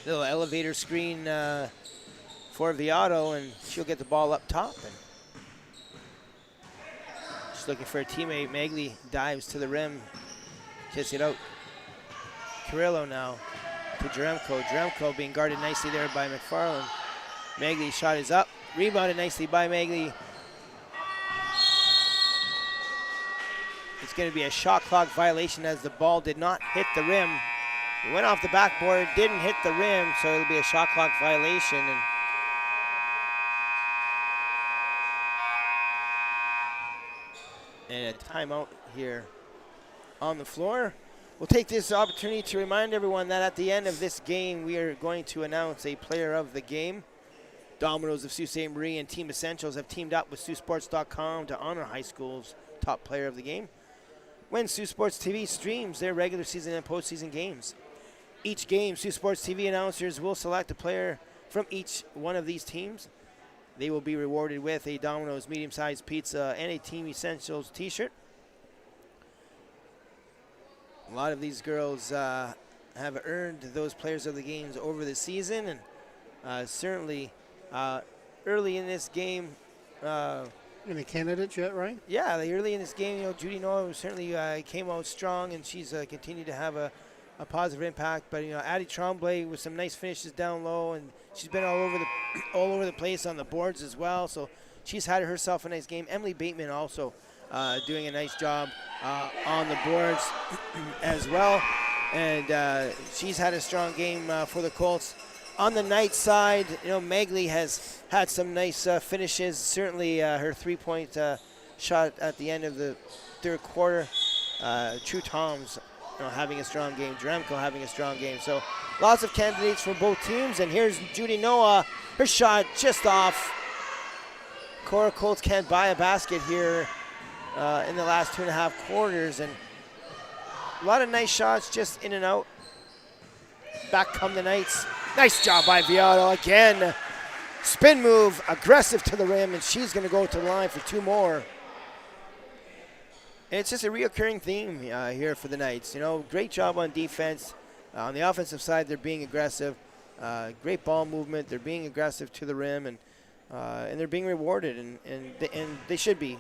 Little elevator screen for Viato, and she'll get the ball up top. And she's looking for a teammate. Magley dives to the rim, kicks it out. Carrillo now to Jaremko. Jaremko being guarded nicely there by McFarland. Magley's shot is up, rebounded nicely by Magley. It's going to be a shot clock violation as the ball did not hit the rim. It went off the backboard, didn't hit the rim, so it'll be a shot clock violation. And a timeout here on the floor. We'll take this opportunity to remind everyone that at the end of this game, we are going to announce a player of the game. Domino's of Sault Ste. Marie and Team Essentials have teamed up with Saultsports.com to honor high school's top player of the game when Sault Sports TV streams their regular season and postseason games. Each game, Sault Sports TV announcers will select a player from each one of these teams. They will be rewarded with a Domino's medium-sized pizza and a Team Essentials t-shirt. A lot of these girls have earned those players of the games over the season, and certainly early in this game. Any candidates yet, Ryan? Yeah, early in this game, Judy Noah certainly came out strong, and she's continued to have a positive impact. But Addie Tremblay with some nice finishes down low, and she's been all over the place on the boards as well. So she's had herself a nice game. Emily Bateman also doing a nice job on the boards as well, and she's had a strong game for the Colts. On the Knights side, Magley has had some nice finishes. Certainly her three-point shot at the end of the third quarter. True Toms having a strong game. Jaremko having a strong game. So lots of candidates for both teams. And here's Judy Noah. Her shot just off. Korah Colts can't buy a basket here in the last 2.5 quarters. And a lot of nice shots just in and out. Back come the Knights. Nice job by Viato again. Spin move, aggressive to the rim, and she's going to go to the line for 2 more. And it's just a reoccurring theme here for the Knights. Great job on defense. On the offensive side, they're being aggressive. Great ball movement. They're being aggressive to the rim, and they're being rewarded, and they should be.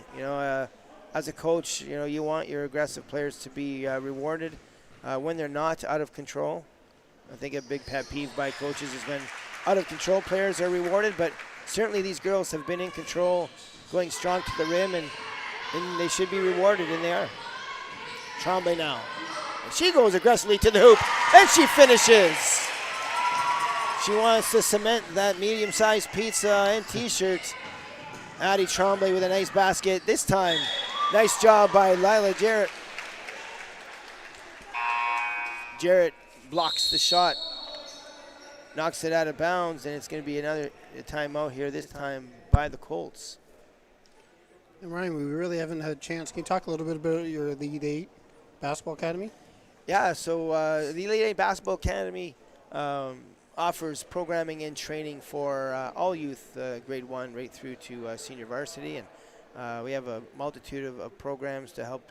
As a coach, you want your aggressive players to be rewarded when they're not out of control. I think a big pet peeve by coaches is when out-of-control players are rewarded, but certainly these girls have been in control, going strong to the rim, and they should be rewarded, and they are. Tremblay now. And she goes aggressively to the hoop, and she finishes. She wants to cement that medium-sized pizza and T-shirts. Addie Tremblay with a nice basket. This time, nice job by Lila Jarrett. Jarrett blocks the shot, knocks it out of bounds, and it's going to be another timeout here, this time by the Colts. And Ryan, we really haven't had a chance. Can you talk a little bit about your Elite 8 Basketball Academy? Yeah, so the Elite 8 Basketball Academy offers programming and training for all youth, grade 1 right through to senior varsity. And We have a multitude of programs to help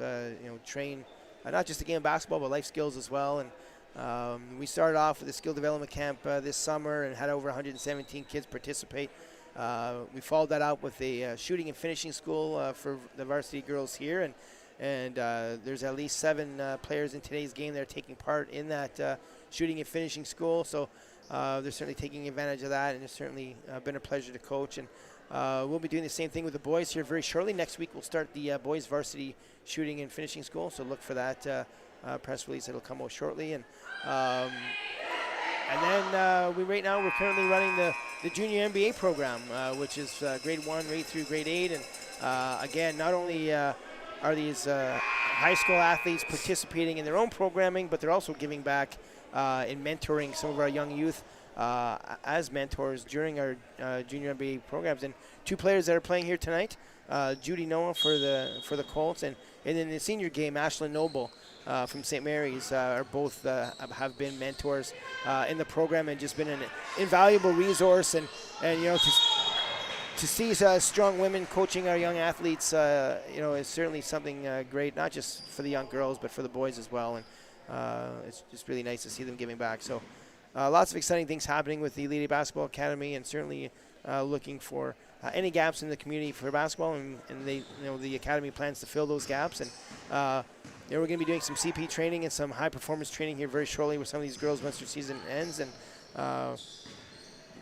train not just the game of basketball, but life skills as well. And we started off with a skill development camp this summer and had over 117 kids participate. We followed that out with a shooting and finishing school for the varsity girls here, and there's at least 7 players in today's game that are taking part in that shooting and finishing school. So they're certainly taking advantage of that, and it's certainly been a pleasure to coach. And we'll be doing the same thing with the boys here very shortly. Next week we'll start the boys varsity shooting and finishing school, so look for that press release. It'll come out shortly. And then right now we're currently running the junior MBA program, which is grade 1 right through grade 8. And again, not only are these high school athletes participating in their own programming, but they're also giving back in mentoring some of our young youth as mentors during our junior MBA programs. And 2 players that are playing here tonight, Judy Noah for the Colts, and in the senior game, Ashlyn Noble from St. Mary's are both have been mentors in the program and just been an invaluable resource. And to see strong women coaching our young athletes, is certainly something great, not just for the young girls, but for the boys as well. And it's just really nice to see them giving back. So lots of exciting things happening with the Elite Basketball Academy, and certainly looking for any gaps in the community for basketball, and the academy plans to fill those gaps. And we're going to be doing some CP training and some high performance training here very shortly with some of these girls once their season ends. And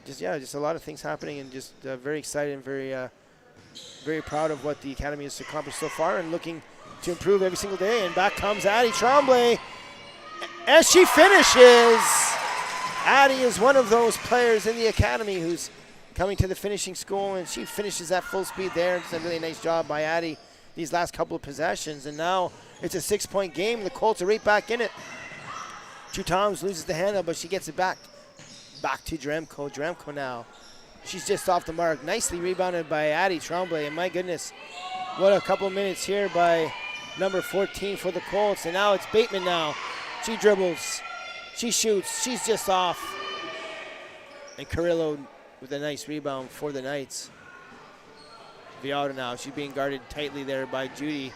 just a lot of things happening, and just very excited and very proud of what the academy has accomplished so far, and looking to improve every single day. And back comes Addie Tremblay as she finishes. Addie is one of those players in the academy who's coming to the finishing school, and she finishes at full speed there. It's a really nice job by Addie these last couple of possessions, and now it's a 6-point game. The Colts are right back in it. Two Toms loses the handle, but she gets it back to Dremko. Dremko now, she's just off the mark. Nicely rebounded by Addie Tremblay, and my goodness, what a couple of minutes here by number 14 for the Colts. And now it's Bateman now. She dribbles, she shoots, she's just off. And Carrillo with a nice rebound for the Knights. Viata now, she's being guarded tightly there by Judy.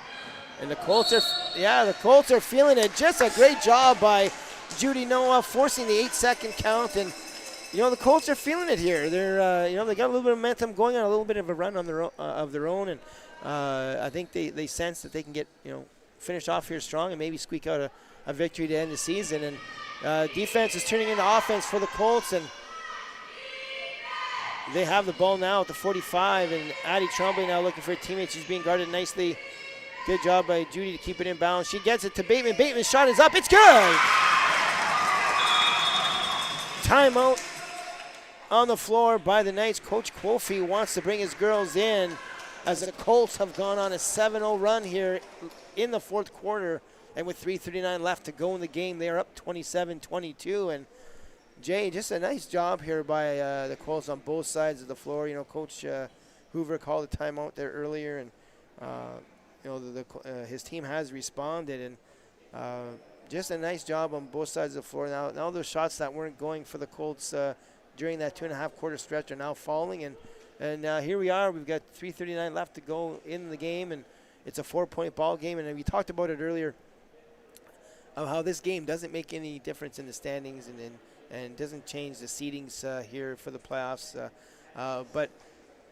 And the Colts are feeling it. Just a great job by Judy Noah, forcing the 8-second count. And the Colts are feeling it here. They're they got a little bit of momentum going on, a little bit of a run on their own, and I think they sense that they can get finish off here strong and maybe squeak out a victory to end the season. And defense is turning into offense for the Colts, and they have the ball now at the 45, and Addie Tremblay now looking for a teammate. She's being guarded nicely. Good job by Judy to keep it in bounds. She gets it to Bateman. Bateman's shot is up. It's good! Timeout on the floor by the Knights. Coach Quofi wants to bring his girls in as the Colts have gone on a 7-0 run here in the fourth quarter. And with 3:39 left to go in the game, they are up 27-22. And Jay, just a nice job here by the Colts on both sides of the floor. Coach Hoover called a timeout there earlier, and his team has responded, and just a nice job on both sides of the floor. Now those shots that weren't going for the Colts during that 2.5 quarter stretch are now falling, and here we are. We've got 3:39 left to go in the game, and it's a 4-point ball game. And we talked about it earlier of how this game doesn't make any difference in the standings and doesn't change the seedings here for the playoffs. But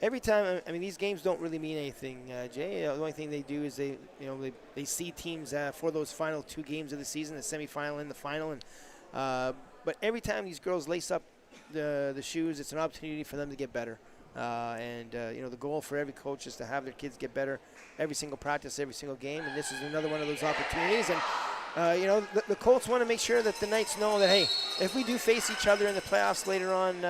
every time, these games don't really mean anything, Jay. The only thing they do is they seed teams for those final 2 games of the season, the semifinal and the final. And but every time these girls lace up the shoes, it's an opportunity for them to get better. The goal for every coach is to have their kids get better every single practice, every single game. And this is another one of those opportunities. And the Colts want to make sure that the Knights know that, hey, if we do face each other in the playoffs later on,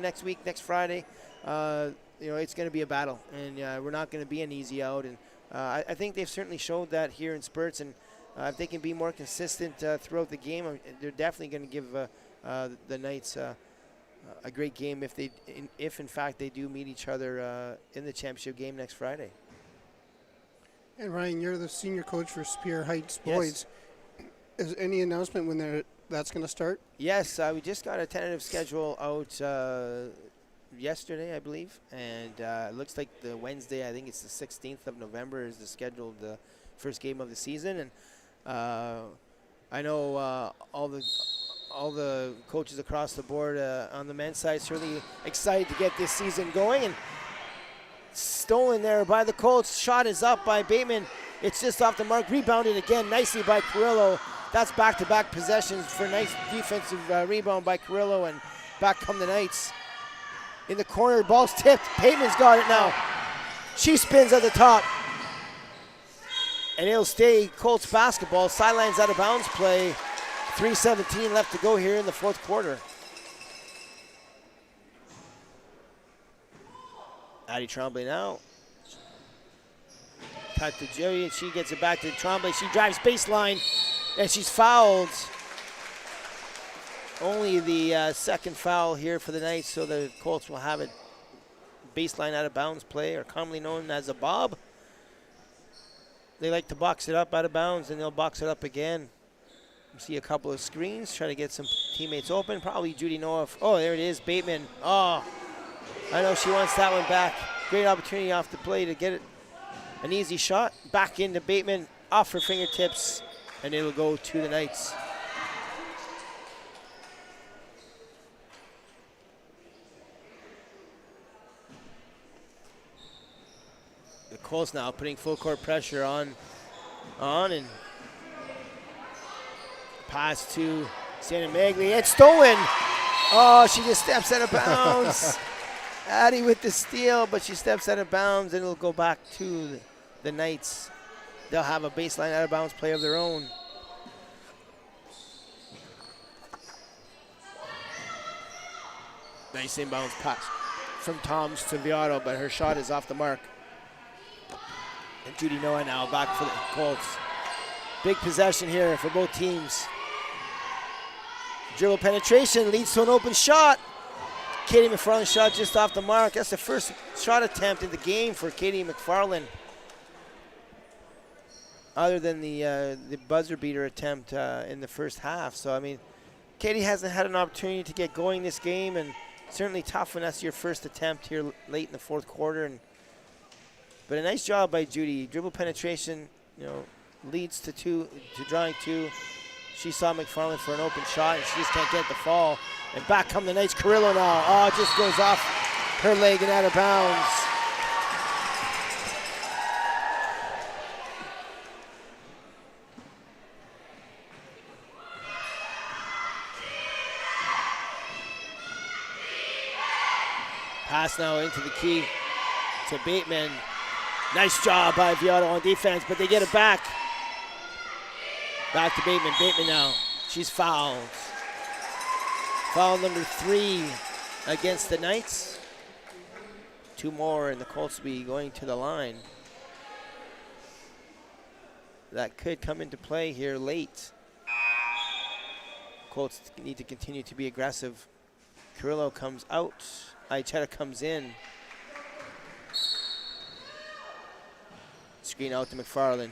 next week, next Friday, it's going to be a battle, and we're not going to be an easy out. And I think they've certainly showed that here in spurts, and if they can be more consistent throughout the game, they're definitely going to give the Knights a great game if in fact they do meet each other in the championship game next Friday. And Ryan, you're the senior coach for Spear Heights boys. Yes. Is any announcement when that's going to start? Yes, we just got a tentative schedule out yesterday, I believe, and it looks like the Wednesday, I think it's the 16th of November, is the scheduled first game of the season. And I know all the coaches across the board on the men's side certainly excited to get this season going. And stolen there by the Colts. Shot is up by Bateman. It's just off the mark. Rebounded again nicely by Carrillo. That's back-to-back possessions for nice defensive rebound by Carrillo, and back come the Knights. In the corner, ball's tipped. Bateman's got it now. She spins at the top. And it'll stay Colts basketball. Sidelines out of bounds play. 3:17 left to go here in the fourth quarter. Addie Tremblay now. Cut to Jerry, and she gets it back to Tremblay. She drives baseline, and she's fouled. Only the second foul here for the Knights, so the Colts will have it baseline out of bounds play, or commonly known as a bob. They like to box it up out of bounds, and they'll box it up again. You see a couple of screens, try to get some teammates open. Probably Judy Noah. Oh, there it is, Bateman. Oh, I know she wants that one back. Great opportunity off the play to get it. An easy shot. Back into Bateman, off her fingertips, and it'll go to the Knights. The Colts now putting full court pressure on and pass to Santa Magli. It's stolen. Oh, she just steps out of bounds. Addie with the steal, but she steps out of bounds, and it'll go back to the Knights. They'll have a baseline out of bounds play of their own. Nice inbounds pass from Toms to Viato, but her shot is off the mark. And Judy Noah now back for the Colts. Big possession here for both teams. Dribble penetration leads to an open shot. Katie McFarland's shot just off the mark. That's the first shot attempt in the game for Katie McFarland, other than the buzzer beater attempt in the first half. So, I mean, Katie hasn't had an opportunity to get going this game, and certainly tough when that's your first attempt here late in the fourth quarter. But a nice job by Judy. Dribble penetration, leads to drawing two. She saw McFarland for an open shot, and she just can't get the fall. And back come the Knights. Carrillo now. Oh, it just goes off her leg and out of bounds. Pass now into the key to Bateman. Nice job by Viato on defense, but they get it back. Back to Bateman. Bateman now. She's fouled. Foul number 3 against the Knights. 2 more, and the Colts will be going to the line. That could come into play here late. Colts need to continue to be aggressive. Carrillo comes out. Aichetta comes in. Screen out to McFarland.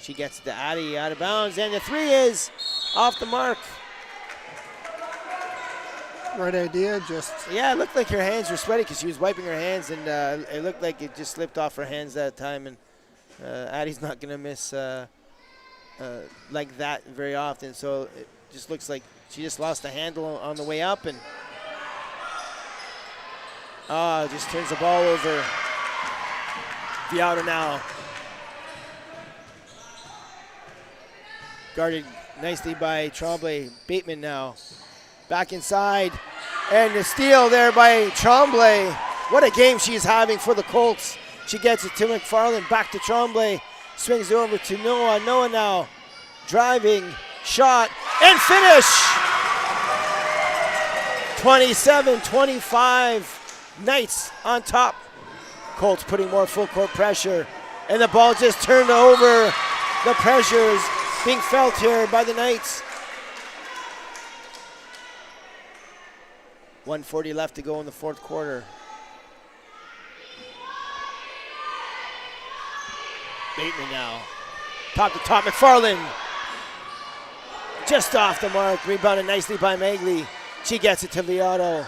She gets it to Addie, out of bounds, and the 3 is off the mark. Right idea, just... Yeah, it looked like her hands were sweaty because she was wiping her hands, and it looked like it just slipped off her hands that time. And Addie's not going to miss like that very often, so it just looks like she just lost the handle on the way up, and just turns the ball over. Viato now. Guarded nicely by Tremblay. Bateman now. Back inside. And the steal there by Tremblay. What a game she's having for the Colts. She gets it to McFarland. Back to Tremblay. Swings it over to Noah. Noah now driving. Shot. And finish! 27-25. Knights on top. Colts putting more full court pressure. And the ball just turned over. The pressure is being felt here by the Knights. 1:40 left to go in the fourth quarter. Bateman now. Top to top, McFarland. Just off the mark. Rebounded nicely by Magli. She gets it to Viato.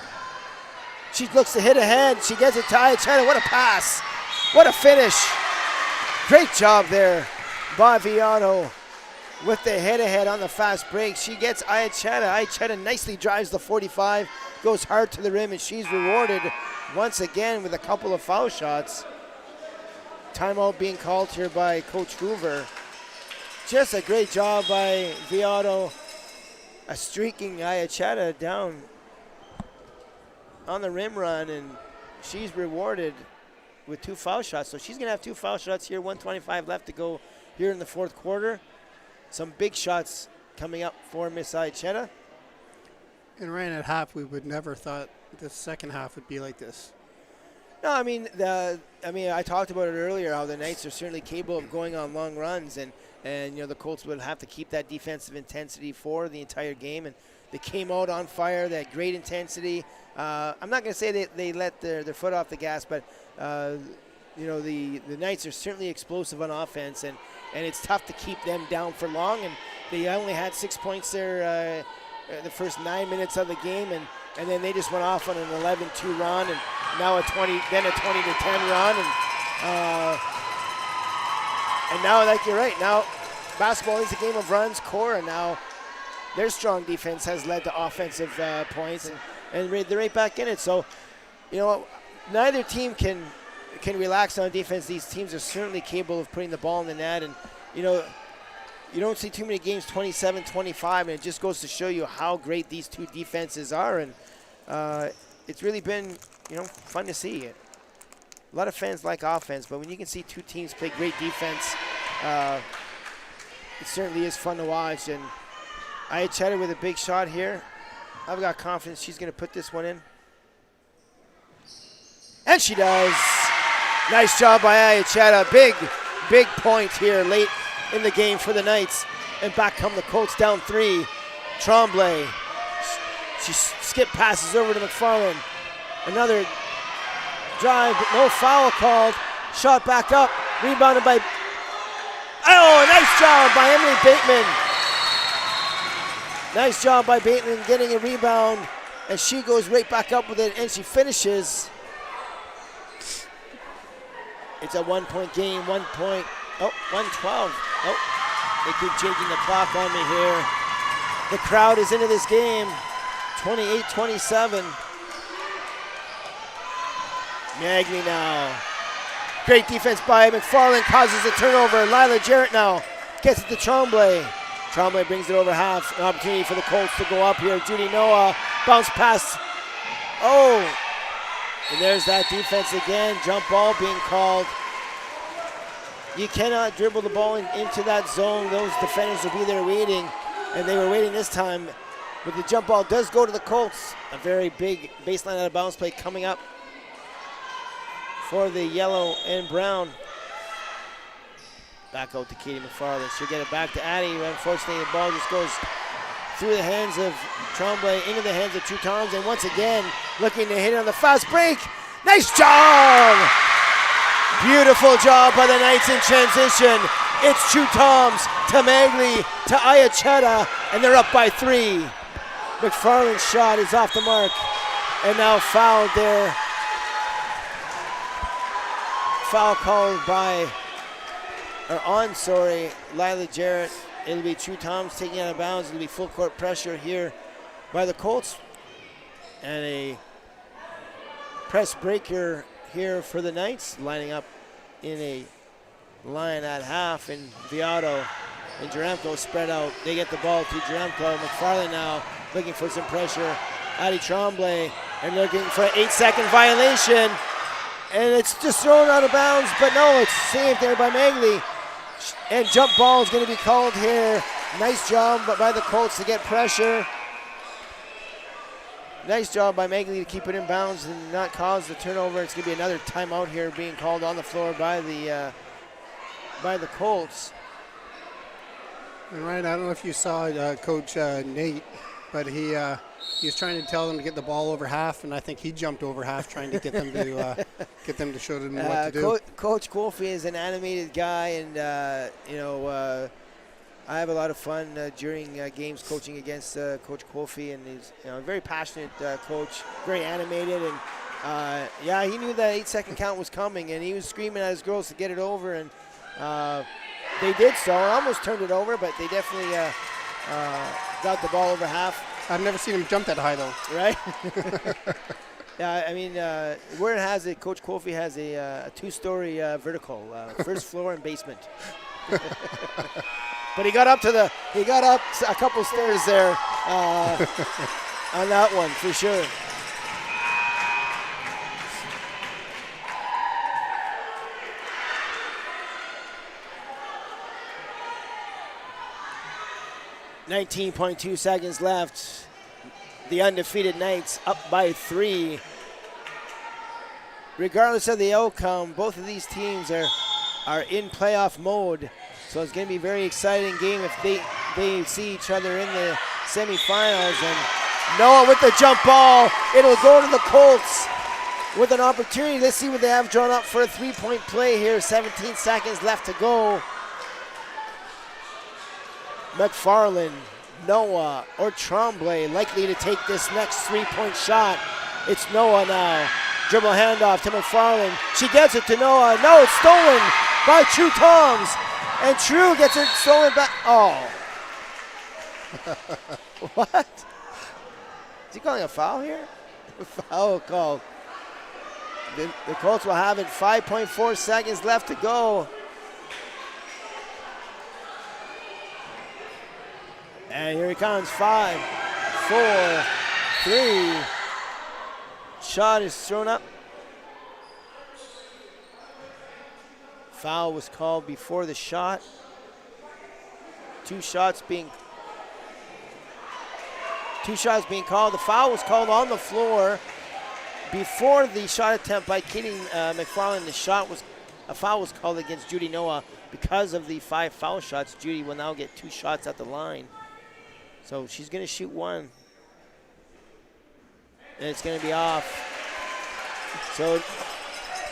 She looks to hit ahead. She gets it to Ayacheta. What a pass. What a finish. Great job there by Viado with the hit ahead on the fast break. She gets Ayacheta. Ayacheta nicely drives the 45, goes hard to the rim, and she's rewarded once again with a couple of foul shots. Timeout being called here by Coach Hoover. Just a great job by Viado, streaking Ayacheta down on the rim run, and she's rewarded with 2 foul shots. So she's going to have 2 foul shots here, 1:25 left to go here in the fourth quarter. Some big shots coming up for Miss Ayacheta. And right at half, we would never thought the second half would be like this. No, I mean, I talked about it earlier, how the Knights are certainly capable of going on long runs, and you know, the Colts would have to keep that defensive intensity for the entire game, and they came out on fire. They had great intensity. I'm not going to say they let their foot off the gas, but you know, the Knights are certainly explosive on offense, and it's tough to keep them down for long. And they only had 6 points there the first 9 minutes of the game, and then they just went off on an 11-2 run, and now a 20 to 10 run, and now, like you're right, now basketball is a game of runs. Korah now, their strong defense has led to offensive points, and they're right back in it. So, you know, neither team can relax on defense. These teams are certainly capable of putting the ball in the net, and you know, you don't see too many games 27-25, and it just goes to show you how great these two defenses are, and it's really been, you know, fun to see it. A lot of fans like offense, but when you can see two teams play great defense, it certainly is fun to watch. And Ayacheta with a big shot here. I've got confidence she's going to put this one in. And she does. Nice job by Ayacheta. Big point here late in the game for the Knights. And back come the Colts down 3. Tremblay. She skip passes over to McFarland. Another drive, but no foul called. Shot back up. Rebounded by... Oh, nice job by Emily Bateman. Nice job by Bateman getting a rebound. And she goes right back up with it, and she finishes. It's a 1 point game, 1 point. Oh, 112. Oh, they keep changing the clock on me here. The crowd is into this game. 28-27. Magny now. Great defense by McFarland, causes a turnover. Lila Jarrett now gets it to Tremblay. Tremblay brings it over half. An opportunity for the Colts to go up here. Judy Noah, bounce pass. Oh, and there's that defense again. Jump ball being called. You cannot dribble the ball into that zone. Those defenders will be there waiting, and they were waiting this time. But the jump ball does go to the Colts. A very big baseline out of bounds play coming up for the yellow and brown. Back out to Katie McFarland. She'll get it back to Addie. Unfortunately, the ball just goes through the hands of Tremblay into the hands of True Toms. And once again, looking to hit on the fast break. Nice job! Beautiful job by the Knights in transition. It's True Toms to Magley to Ayacheta, and they're up by 3. McFarland's shot is off the mark, and now fouled there. Foul called by, Lila Jarrett. It'll be True Toms taking out of bounds. It'll be full court pressure here by the Colts. And a press breaker here for the Knights, lining up in a line at half, and Viado and Jaremko spread out. They get the ball to Jaremko. McFarland now looking for some pressure. Addie Tremblay, and looking for an 8-second violation. And it's just thrown out of bounds, but no, it's saved there by Magley. And jump ball is going to be called here. Nice job by the Colts to get pressure. Nice job by Magley to keep it in bounds and not cause the turnover. It's going to be another timeout here being called on the floor by the Colts. And Ryan, I don't know if you saw Coach Nate, but he was trying to tell them to get the ball over half, and I think he jumped over half trying to get them to show them what to do. Coach Kofi is an animated guy, and I have a lot of fun during games coaching against Coach Kofi, and he's a very passionate coach, very animated, and yeah, he knew that 8-second count was coming, and he was screaming at his girls to get it over, and they did so. Almost turned it over, but they definitely got the ball over half. I've never seen him jump that high, though. Right? Yeah, I mean, where it has it, Coach Kofi has a 2-story vertical, first floor and basement. But he got up a couple stairs there on that one for sure. .2 seconds left. The undefeated Knights up by 3. Regardless of the outcome, both of these teams are in playoff mode. So it's going to be a very exciting game if they see each other in the semifinals. And Noah with the jump ball. It'll go to the Colts with an opportunity. Let's see what they have drawn up for a 3-point play here. 17 seconds left to go. McFarland, Noah, or Tremblay likely to take this next 3-point shot. It's Noah now. Dribble handoff to McFarland. She gets it to Noah. No, it's stolen by True Toms. And True gets it stolen back. Oh. What? Is he calling a foul here? Foul called. The Colts will have it. 5.4 seconds left to go. And here he comes. 5, 4, 3. Shot is thrown up. Foul was called before the shot. 2 shots being called. The foul was called on the floor before the shot attempt by Katie McFarland. A foul was called against Judy Noah. Because of the 5 foul shots, Judy will now get 2 shots at the line. So she's going to shoot 1. And it's going to be off. So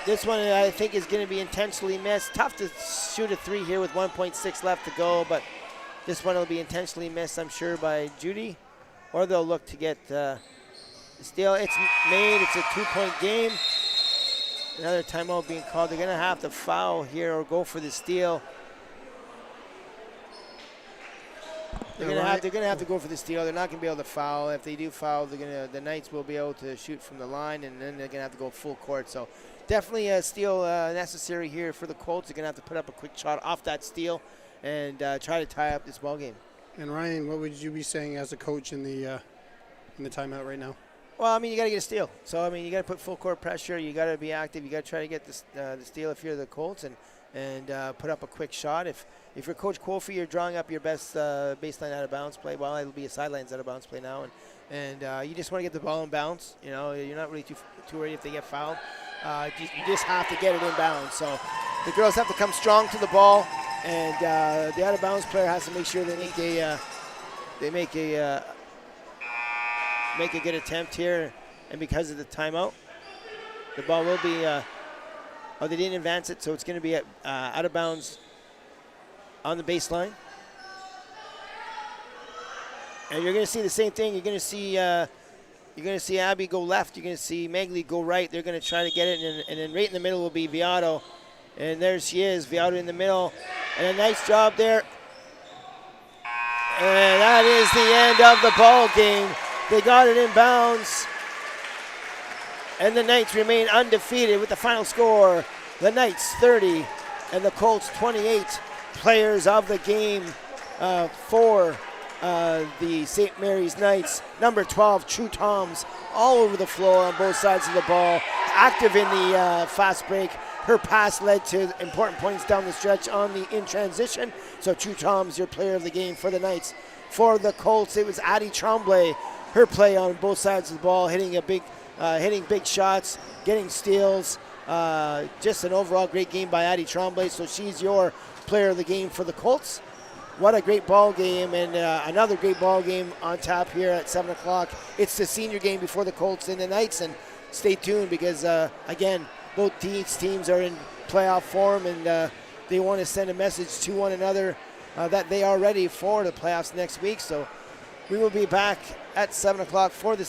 this one I think is going to be intentionally missed. Tough to shoot a 3 here with 1.6 left to go, but this one will be intentionally missed, I'm sure, by Judy. Or they'll look to get the steal. It's made. It's a 2-point game. Another timeout being called. They're going to have to foul here or go for the steal. They're going to have to go for the steal. They're not going to be able to foul. If they do foul, the Knights will be able to shoot from the line, and then they're going to have to go full court. So definitely a steal necessary here for the Colts. They're going to have to put up a quick shot off that steal and try to tie up this ball game. And Ryan, what would you be saying as a coach in the timeout right now? Well, I mean, you got to get a steal. So, I mean, you got to put full court pressure. You got to be active. You got to try to get the steal if you're the Colts and put up a quick shot. If you're Coach Kofi, you're drawing up your best baseline out of bounds play. Well, it'll be a sidelines out of bounds play now, and you just want to get the ball in bounds. You know, you're not really too worried if they get fouled. You just have to get it in bounds. So the girls have to come strong to the ball, and the out of bounds player has to make sure they make a good attempt here. And because of the timeout, the ball will be. They didn't advance it, so it's going to be out of bounds on the baseline. And you're going to see the same thing. You're going to see Abby go left. You're going to see Megley go right. They're going to try to get it, and then right in the middle will be Viato. And there she is, Viato in the middle. And a nice job there. And that is the end of the ball game. They got it in bounds. And the Knights remain undefeated with the final score. The Knights 30 and the Colts 28. Players of the game for the St. Mary's Knights. Number 12, True Toms, all over the floor on both sides of the ball. Active in the fast break. Her pass led to important points down the stretch on the in transition. So True Toms, your player of the game for the Knights. For the Colts, it was Addie Tremblay. Her play on both sides of the ball, hitting big shots, getting steals. Just an overall great game by Addie Tremblay. So she's your player of the game for the Colts. What a great ball game, and another great ball game on tap here at 7 o'clock. It's the senior game before the Colts and the Knights, and stay tuned because, again, both teams are in playoff form, and they want to send a message to one another that they are ready for the playoffs next week. So we will be back at 7 o'clock for this.